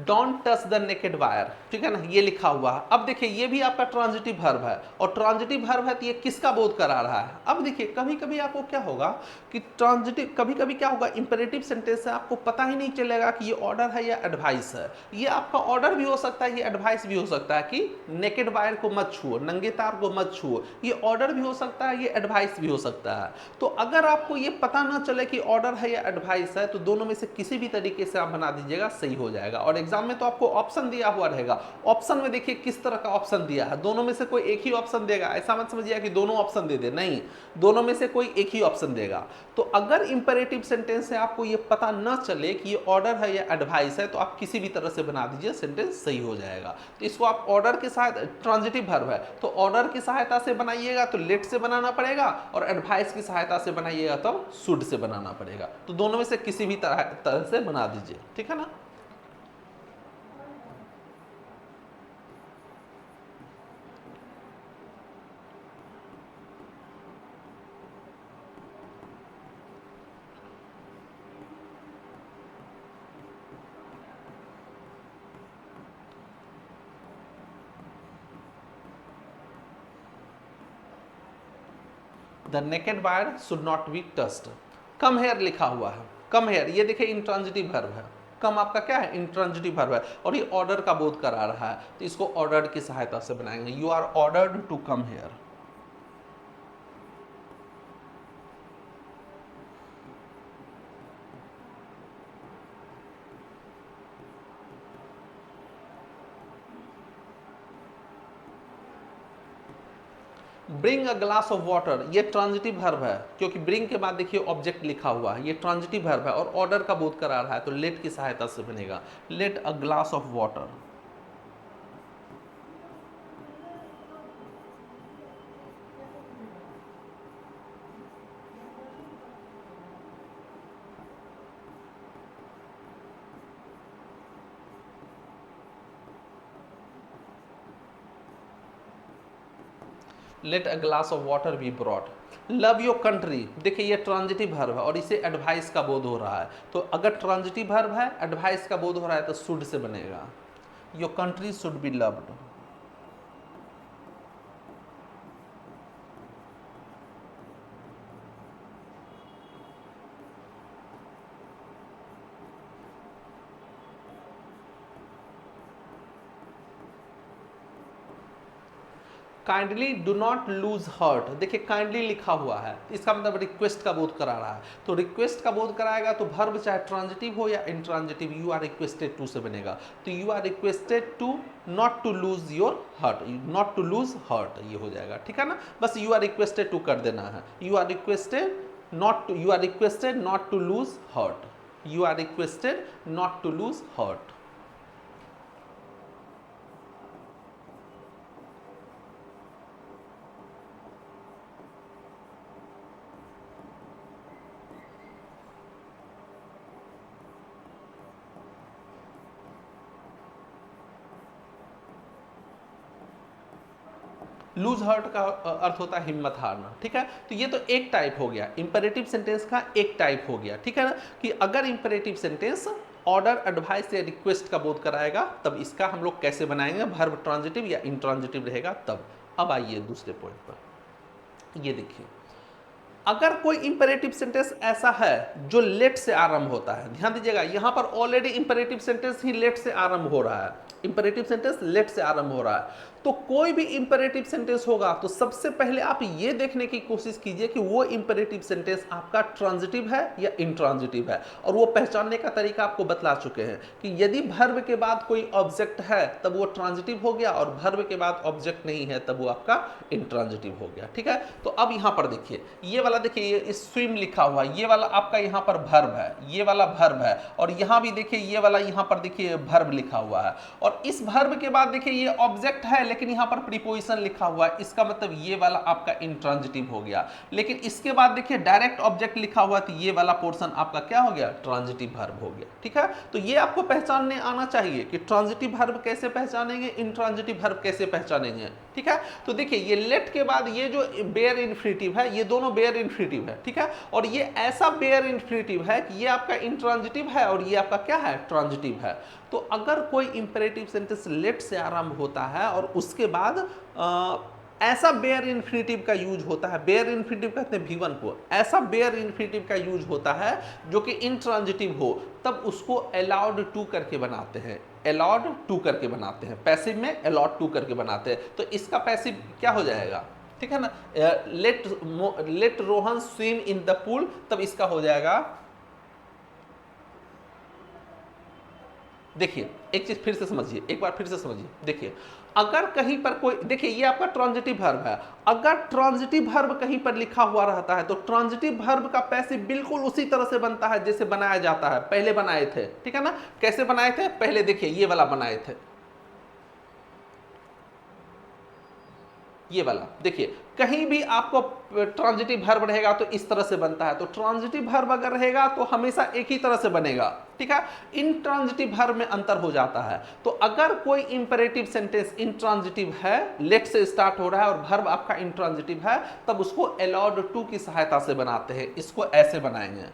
Speaker 1: Don't touch the naked wire, ठीक है ना, ये लिखा हुआ है। अब देखिए ये भी आपका ट्रांजिटिव वर्ब है, और ट्रांजिटिव वर्ब है तो ये किसका बोध करा रहा है। अब देखिए कभी कभी आपको क्या होगा कि ट्रांजिटिव, कभी कभी क्या होगा, इंपेरेटिव सेंटेंस से आपको पता ही नहीं चलेगा कि ये ऑर्डर है या एडवाइस है। ये आपका ऑर्डर भी हो सकता है, ये एडवाइस भी हो सकता है कि नेकेड वायर को मत छुओ, नंगे तार को मत छुओ, ये ऑर्डर भी हो सकता है, ये एडवाइस भी हो सकता है। तो अगर आपको ये पता ना चले कि ऑर्डर है या एडवाइस है तो दोनों में से किसी भी तरीके से आप बना दीजिएगा, सही हो जाएगा। और एग्जाम में तो आपको ऑप्शन दिया हुआ रहेगा, ऑप्शन में देखिए किस तरह का ऑप्शन दिया है, दोनों में से कोई एक ही ऑप्शन देगा, ऐसा मत समझिए कि दोनों ऑप्शन दे दे, नहीं, दोनों में से कोई एक ही ऑप्शन देगा। तो अगर इंपेरेटिव सेंटेंस से आपको ये पता न चले कि ये ऑर्डर है या एडवाइस है, तो आप किसी भी तरह से बना दीजिए, सेंटेंस सही हो जाएगा। तो इसको आप ऑर्डर के साथ, ट्रांजिटिव वर्ब है तो ऑर्डर की सहायता से बनाइएगा तो लेट से बनाना पड़ेगा, और एडवाइस की सहायता से बनाइएगा तो शुड से बनाना पड़ेगा। तो दोनों में से किसी भी तरह से बना दीजिए, ठीक है ना। The naked wire should not be touched. Come here लिखा हुआ है, कम हेयर, ये देखिए इंट्रांजिटिव वर्ब है, कम आपका क्या है, इंट्रांजिटिव वर्ब है, और ये ऑर्डर का बोध करा रहा है, तो इसको ऑर्डर की सहायता से बनाएंगे, you are ordered to come here. Bring a glass of water, ये ट्रांजिटिव वर्ब है, क्योंकि ब्रिंग के बाद देखिए ऑब्जेक्ट लिखा हुआ है, ये ट्रांजिटिव वर्ब है और ऑर्डर का बोध करा रहा है, तो लेट की सहायता से बनेगा, let a glass of water. Let a glass of water be brought. Love your country, देखिए ये ट्रांजिटिव वर्ब है और इसे एडवाइस का बोध हो रहा है, तो अगर ट्रांजिटिव वर्ब है, एडवाइस का बोध हो रहा है, तो शुड से बनेगा, your country should be loved. Kindly do not lose hurt, देखिए काइंडली लिखा हुआ है, इसका मतलब रिक्वेस्ट का बोध करा रहा है, तो रिक्वेस्ट का बोध कराएगा तो वर्ब चाहे ट्रांजिटिव हो या intransitive, you are requested to से बनेगा, तो you are requested to not to lose your heart, not to lose heart, ये हो जाएगा, ठीक है ना। बस यू आर रिक्वेस्टेड टू कर देना है, you are requested not to, you are requested not to lose heart, you are requested not to lose heart. Lose heart का अर्थ होता है हिम्मत हारना, ठीक है। तो ये तो एक टाइप हो गया, इंपेरेटिव सेंटेंस का एक टाइप हो गया, ठीक है ना, कि अगर इंपेरेटिव सेंटेंस ऑर्डर, एडवाइस या रिक्वेस्ट का बोध कराएगा, तब इसका हम लोग कैसे बनाएंगे, वर्ब ट्रांजिटिव या इंट्रांजिटिव रहेगा तब। अब आइए दूसरे पॉइंट पर, ये देखिए, अगर कोई इंपेरेटिव सेंटेंस ऐसा है जो लेट से आरंभ होता है, ध्यान दीजिएगा, यहां पर ऑलरेडी इंपेरेटिव सेंटेंस ही लेट से आरंभ हो रहा है, इंपेरेटिव सेंटेंस लेट से आरंभ हो रहा है, तो कोई भी इंपेरेटिव सेंटेंस होगा तो सबसे पहले आप ये देखने की कोशिश कीजिए कि वो इंपेरेटिव सेंटेंस आपका ट्रांजिटिव है या इंट्रांजिटिव है, और वो पहचानने का तरीका आपको बतला चुके हैं कि यदि वर्ब के बाद कोई ऑब्जेक्ट है तब वो ट्रांजिटिव हो गया, और वर्ब के बाद ऑब्जेक्ट नहीं है तब वो आपका इंट्रांजिटिव हो गया, ठीक है। तो अब यहां पर देखिए, ये वाला देखिए, ये स्विम लिखा हुआ है, ये वाला आपका यहाँ पर वर्ब है, ये वाला वर्ब है, और यहाँ भी देखिए ये वाला यहाँ पर देखिए वर्ब लिखा हुआ है, और इस वर्ब के बाद देखिए ये ऑब्जेक्ट है लेकिन यहाँ पर प्रीपोजिशन लिखा हुआ है, इसका मतलब ये वाला आपका इंट्रांजिटिव हो गया, लेकिन इसके बाद देखिए डायरेक्ट ऑब्जेक्ट लिखा हुआ है, तो ये वाला पोर्शन आपका क्या हो गया, ट्रांजिटिव वर्ब हो गया, ठीक है। तो ये आपको पहचानने आना चाहिए कि ट्रांजिटिव वर्ब कैसे पहचानेंगे, इंट्रांजिटिव वर्ब कैसे पहचानेंगे, ठीक है। तो देखिए ये लेट के बाद ये जो बेयर इन्फिनिटिव है, ये दोनों बेयर इन्फिनिटिव है, ठीक है, और ये ऐसा बेयर इन्फिनिटिव है कि ये आपका इंट्रांजिटिव है और ये आपका क्या है, ट्रांजिटिव है। तो अगर कोई इंपेरेटिव सेंटेंस लेट से आरंभ होता है और उसके बाद ऐसा बेयर इन्फिनिटिव का यूज होता है, बेयर इन्फिनिटिव कहते हैं V1 को, ऐसा बेयर इन्फिनिटिव का यूज होता है जो कि इंट्रांजिटिव हो, तब उसको अलाउड टू करके बनाते हैं, अलाउड टू करके बनाते हैं, पैसिव में अलाउड टू करके बनाते हैं, तो इसका पैसिव क्या हो जाएगा, ठीक है ना, let Rohan swim in the pool, तब इसका हो जाएगा देखिए एक चीज फिर से समझिए, एक बार फिर से समझिए। देखिए अगर कहीं पर कोई, देखिए ये आपका ट्रांजिटिव वर्ब है, अगर ट्रांजिटिव वर्ब कहीं पर लिखा हुआ रहता है तो ट्रांजिटिव वर्ब का पैसिव बिल्कुल उसी तरह से बनता है जैसे बनाया जाता है, पहले बनाए थे, ठीक है ना। कैसे बनाए थे पहले, देखिए ये वाला बनाए थे, ये वाला देखिए, कहीं भी आपको ट्रांजिटिव वर्ब रहेगा तो इस तरह से बनता है, तो ट्रांजिटिव वर्ब अगर रहेगा तो हमेशा एक ही तरह से बनेगा, ठीक है। इंट्रांजिटिव वर्ब में अंतर हो जाता है। तो अगर कोई इंपेरेटिव सेंटेंस इंट्रांजिटिव है, लेट से स्टार्ट हो रहा है और वर्ब आपका इंट्रांजिटिव है, तब उसको अलाउड टू की सहायता से बनाते हैं। इसको ऐसे बनाएंगे,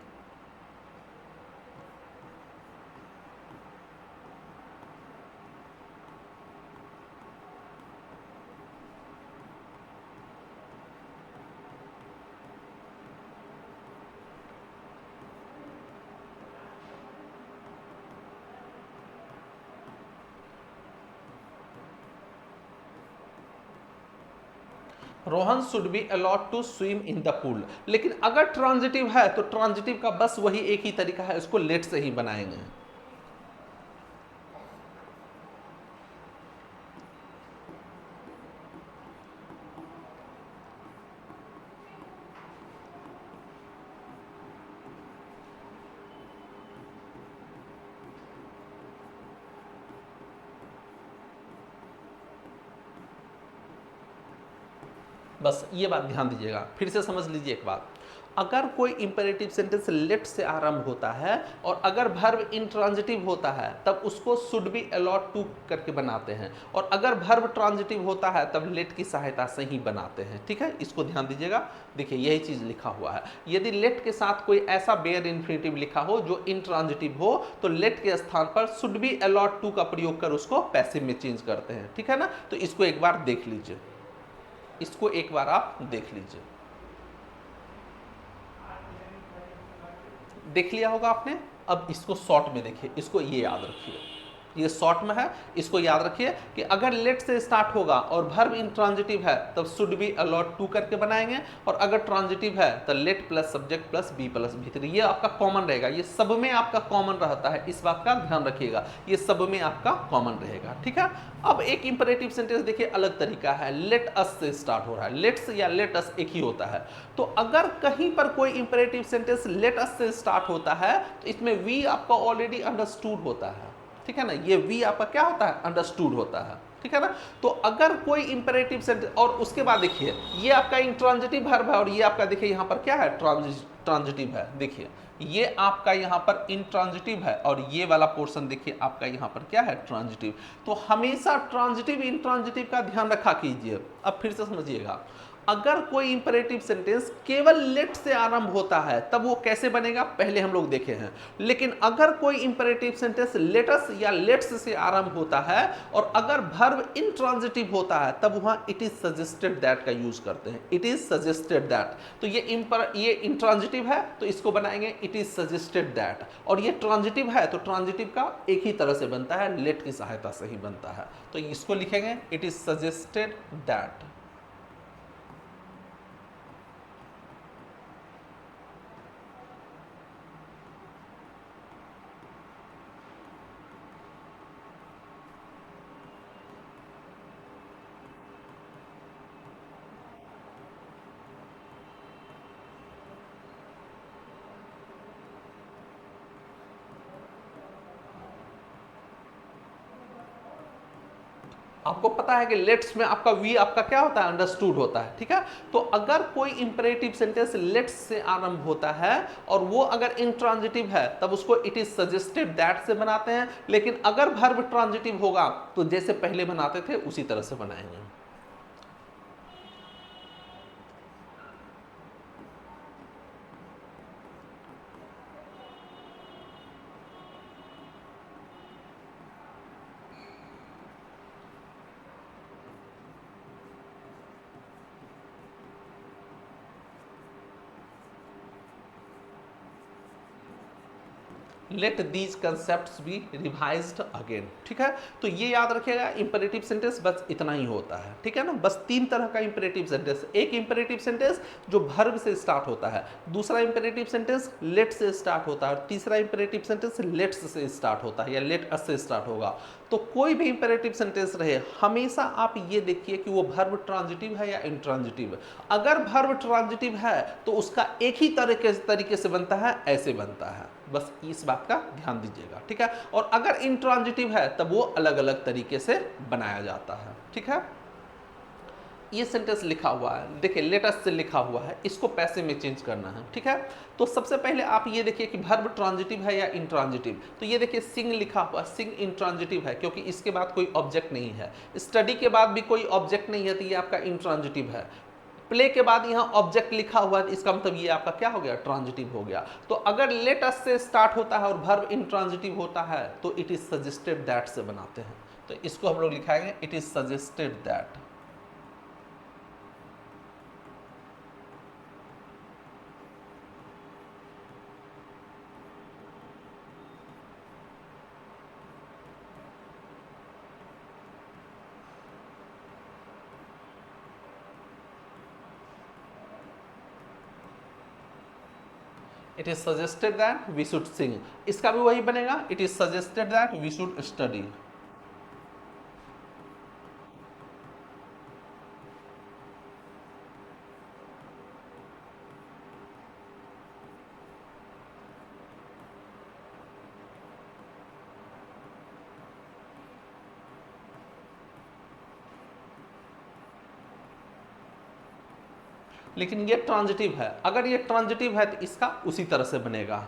Speaker 1: Rohan should be allowed to swim in the pool. लेकिन अगर ट्रांजिटिव है तो ट्रांजिटिव का बस वही एक ही तरीका है, उसको लेट से ही बनाएंगे। बस ये बात ध्यान दीजिएगा, फिर से समझ लीजिए एक बात। अगर कोई इंपेरेटिव सेंटेंस लेट से आरंभ होता है और अगर वर्ब इंट्रांजिटिव होता है तब उसको शुड बी अलाउड टू करके बनाते हैं, और अगर वर्ब ट्रांजिटिव होता है तब लेट की सहायता से ही बनाते हैं, ठीक है। इसको ध्यान दीजिएगा। देखिए यही चीज लिखा हुआ है, यदि लेट के साथ कोई ऐसा बेयर इन्फिनिटिव लिखा हो जो इंट्रांजिटिव हो तो लेट के स्थान पर शुड बी अलाउड टू का प्रयोग कर उसको पैसिव में चेंज करते हैं, ठीक है ना। तो इसको एक बार देख लीजिए, इसको एक बार आप देख लीजिए। देख लिया होगा आपने। अब इसको शॉर्ट में देखिए, इसको ये याद रखिए, ये शॉर्ट में है, इसको याद रखिए कि अगर लेट से स्टार्ट होगा और वर्ब इंट्रांजिटिव है तब शुड बी अलाउड टू करके बनाएंगे, और अगर ट्रांजिटिव है तो let plus subject plus be plus भीतर, ये आपका कॉमन रहेगा, ये सब में आपका कॉमन रहता है, इस बात का ध्यान रखिएगा, ये सब में आपका कॉमन रहेगा, ठीक है। अब एक इंपेरेटिव सेंटेंस देखिए अलग तरीका है, लेट अस से स्टार्ट हो रहा है, लेट्स या लेट अस एक ही होता है। तो अगर कहीं पर कोई इंपेरेटिव सेंटेंस लेट अस से स्टार्ट होता है तो इसमें वी आपका ऑलरेडी अंडरस्टूड होता है, ठीक है ना। ये वी आपका क्या होता है, अंडरस्टूड होता है, ठीक है ना। तो अगर कोई इंपेरेटिव सेंटेंस, और उसके बाद देखिए ये आपका इंट्रांजिटिव वर्ब है और ये आपका देखिए यहां पर क्या है, ट्रांजिटिव है। देखिए ये आपका यहां पर इंट्रांजिटिव है और ये वाला पोर्शन देखिए आपका यहां पर क्या है, ट्रांजिटिव। तो हमेशा ट्रांजिटिव इंट्रांजिटिव का ध्यान रखा कीजिए। अब फिर से समझिएगा, अगर कोई इंपेरेटिव सेंटेंस केवल लेट से आरंभ होता है तब वो कैसे बनेगा पहले हम लोग देखे हैं, लेकिन अगर कोई इंपेरेटिव सेंटेंस लेटस या लेट्स से आरंभ होता है और अगर वर्ब इंट्रांजिटिव होता है तब वहां इट इज सजेस्टेड दैट का यूज करते हैं, इट इज सजेस्टेड दैट। तो ये इंट्रांजिटिव है तो इसको बनाएंगे इट इज सजेस्टेड दैट, और ये ट्रांजिटिव है तो ट्रांजिटिव का एक ही तरह से बनता है, लेट की सहायता से ही बनता है। तो इसको लिखेंगे इट इज सजेस्टेड दैट। आपको पता है कि लेट्स में आपका वी आपका क्या होता है, अंडरस्टूड होता है, ठीक है। तो अगर कोई इंपेरेटिव सेंटेंस लेट्स से आरंभ होता है और वो अगर इंट्रांजिटिव है तब उसको इट इज सजेस्टेड दैट से बनाते हैं, लेकिन अगर वर्ब ट्रांजिटिव होगा तो जैसे पहले बनाते थे उसी तरह से बनाएंगे। Let these concept be revised again. ठीक है, तो ये याद रखिएगा, इंपेरेटिव सेंटेंस बस इतना ही होता है। ठीक है ना, बस 3 तरह का इंपेरेटिव सेंटेंस, एक इंपेरेटिव सेंटेंस जो वर्ब से स्टार्ट होता है, दूसरा इंपेरेटिव सेंटेंस लेट से स्टार्ट होता है, और तीसरा imperative sentence let's say start होता है या लेट अस से स्टार्ट होगा। तो कोई भी इंपेरेटिव सेंटेंस रहे, हमेशा आप ये देखिए कि वो वर्ब ट्रांजिटिव है या इंट्रांजिटिव। अगर वर्ब ट्रांजिटिव है तो उसका एक ही तरीके से बनता है, ऐसे बनता है, बस इस बात का ध्यान दीजिएगा। ठीक है, और अगर इंट्रांजिटिव है तब वो अलग अलग तरीके से बनाया जाता है। ठीक है, ये सेंटेंस लिखा हुआ है, देखिए लेटस से लिखा हुआ है, इसको पैसे में चेंज करना है। ठीक है, तो सबसे पहले आप ये देखिए कि वर्ब ट्रांजिटिव है या इंट्रांजिटिव। तो ये देखिए सिंग लिखा हुआ, सिंग इंट्रांजिटिव है क्योंकि इसके बाद कोई ऑब्जेक्ट नहीं है। स्टडी के बाद भी कोई ऑब्जेक्ट नहीं है तो ये आपका इंट्रांजिटिव है। प्ले के बाद यहाँ ऑब्जेक्ट लिखा हुआ है, इसका मतलब ये आपका क्या हो गया, ट्रांजिटिव हो गया। तो अगर लेट अस से स्टार्ट होता है और वर्ब इंट्रांजिटिव होता है तो इट इज सजेस्टेड दैट से बनाते हैं। तो इसको हम लोग लिखाएंगे it is suggested that. It is suggested that we should sing, इसका भी वही बनेगा, it is suggested that we should study. लेकिन ये ट्रांजिटिव है, अगर ये ट्रांजिटिव है तो इसका उसी तरह से बनेगा।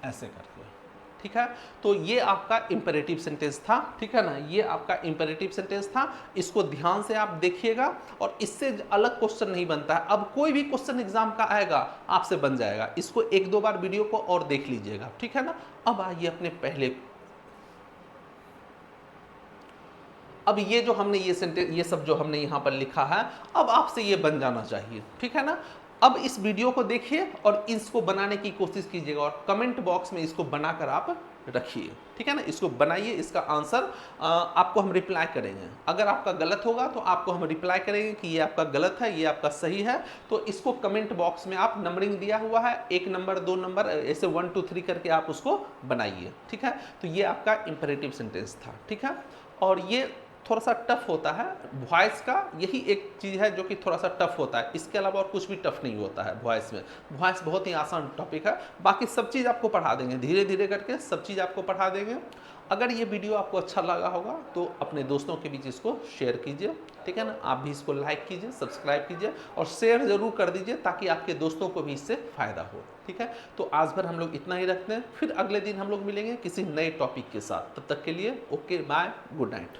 Speaker 1: ऐसे करके। ठीक है, तो ये आपका इंपेरेटिव सेंटेंस था। ठीक है ना, ये आपका इंपेरेटिव सेंटेंस था, इसको ध्यान से आप देखिएगा और इससे अलग क्वेश्चन नहीं बनता है। अब कोई भी क्वेश्चन एग्जाम का आएगा आपसे बन जाएगा, इसको 1-2 बार वीडियो को और देख लीजिएगा। ठीक है ना, अब आइए अपने पहले, अब ये जो हमने ये सेंटेंस, ये सब जो हमने यहाँ पर लिखा है, अब आपसे ये बन जाना चाहिए। ठीक है ना, अब इस वीडियो को देखिए और इसको बनाने की कोशिश कीजिएगा और कमेंट बॉक्स में इसको बनाकर आप रखिए। ठीक है ना, इसको बनाइए, इसका आंसर आपको हम रिप्लाई करेंगे। अगर आपका गलत होगा तो आपको हम रिप्लाई करेंगे कि ये आपका गलत है, ये आपका सही है। तो इसको कमेंट बॉक्स में आप, नंबरिंग दिया हुआ है, 1 नंबर 2 नंबर ऐसे 1 2 3 करके आप उसको बनाइए। ठीक है, तो ये आपका इंपेरेटिव सेंटेंस था। ठीक है, और ये थोड़ा सा टफ होता है, वॉइस का यही एक चीज़ है जो कि थोड़ा सा टफ होता है, इसके अलावा और कुछ भी टफ नहीं होता है वॉइस में। वॉइस बहुत ही आसान टॉपिक है, बाकी सब चीज़ आपको पढ़ा देंगे, धीरे धीरे करके सब चीज़ आपको पढ़ा देंगे। अगर ये वीडियो आपको अच्छा लगा होगा तो अपने दोस्तों के बीच इसको शेयर कीजिए। ठीक है ना, आप भी इसको लाइक कीजिए, सब्सक्राइब कीजिए और शेयर ज़रूर कर दीजिए ताकि आपके दोस्तों को भी इससे फ़ायदा हो। ठीक है, तो आज भर हम लोग इतना ही रखते हैं, फिर अगले दिन हम लोग मिलेंगे किसी नए टॉपिक के साथ। तब तक के लिए ओके, बाय, गुड नाइट।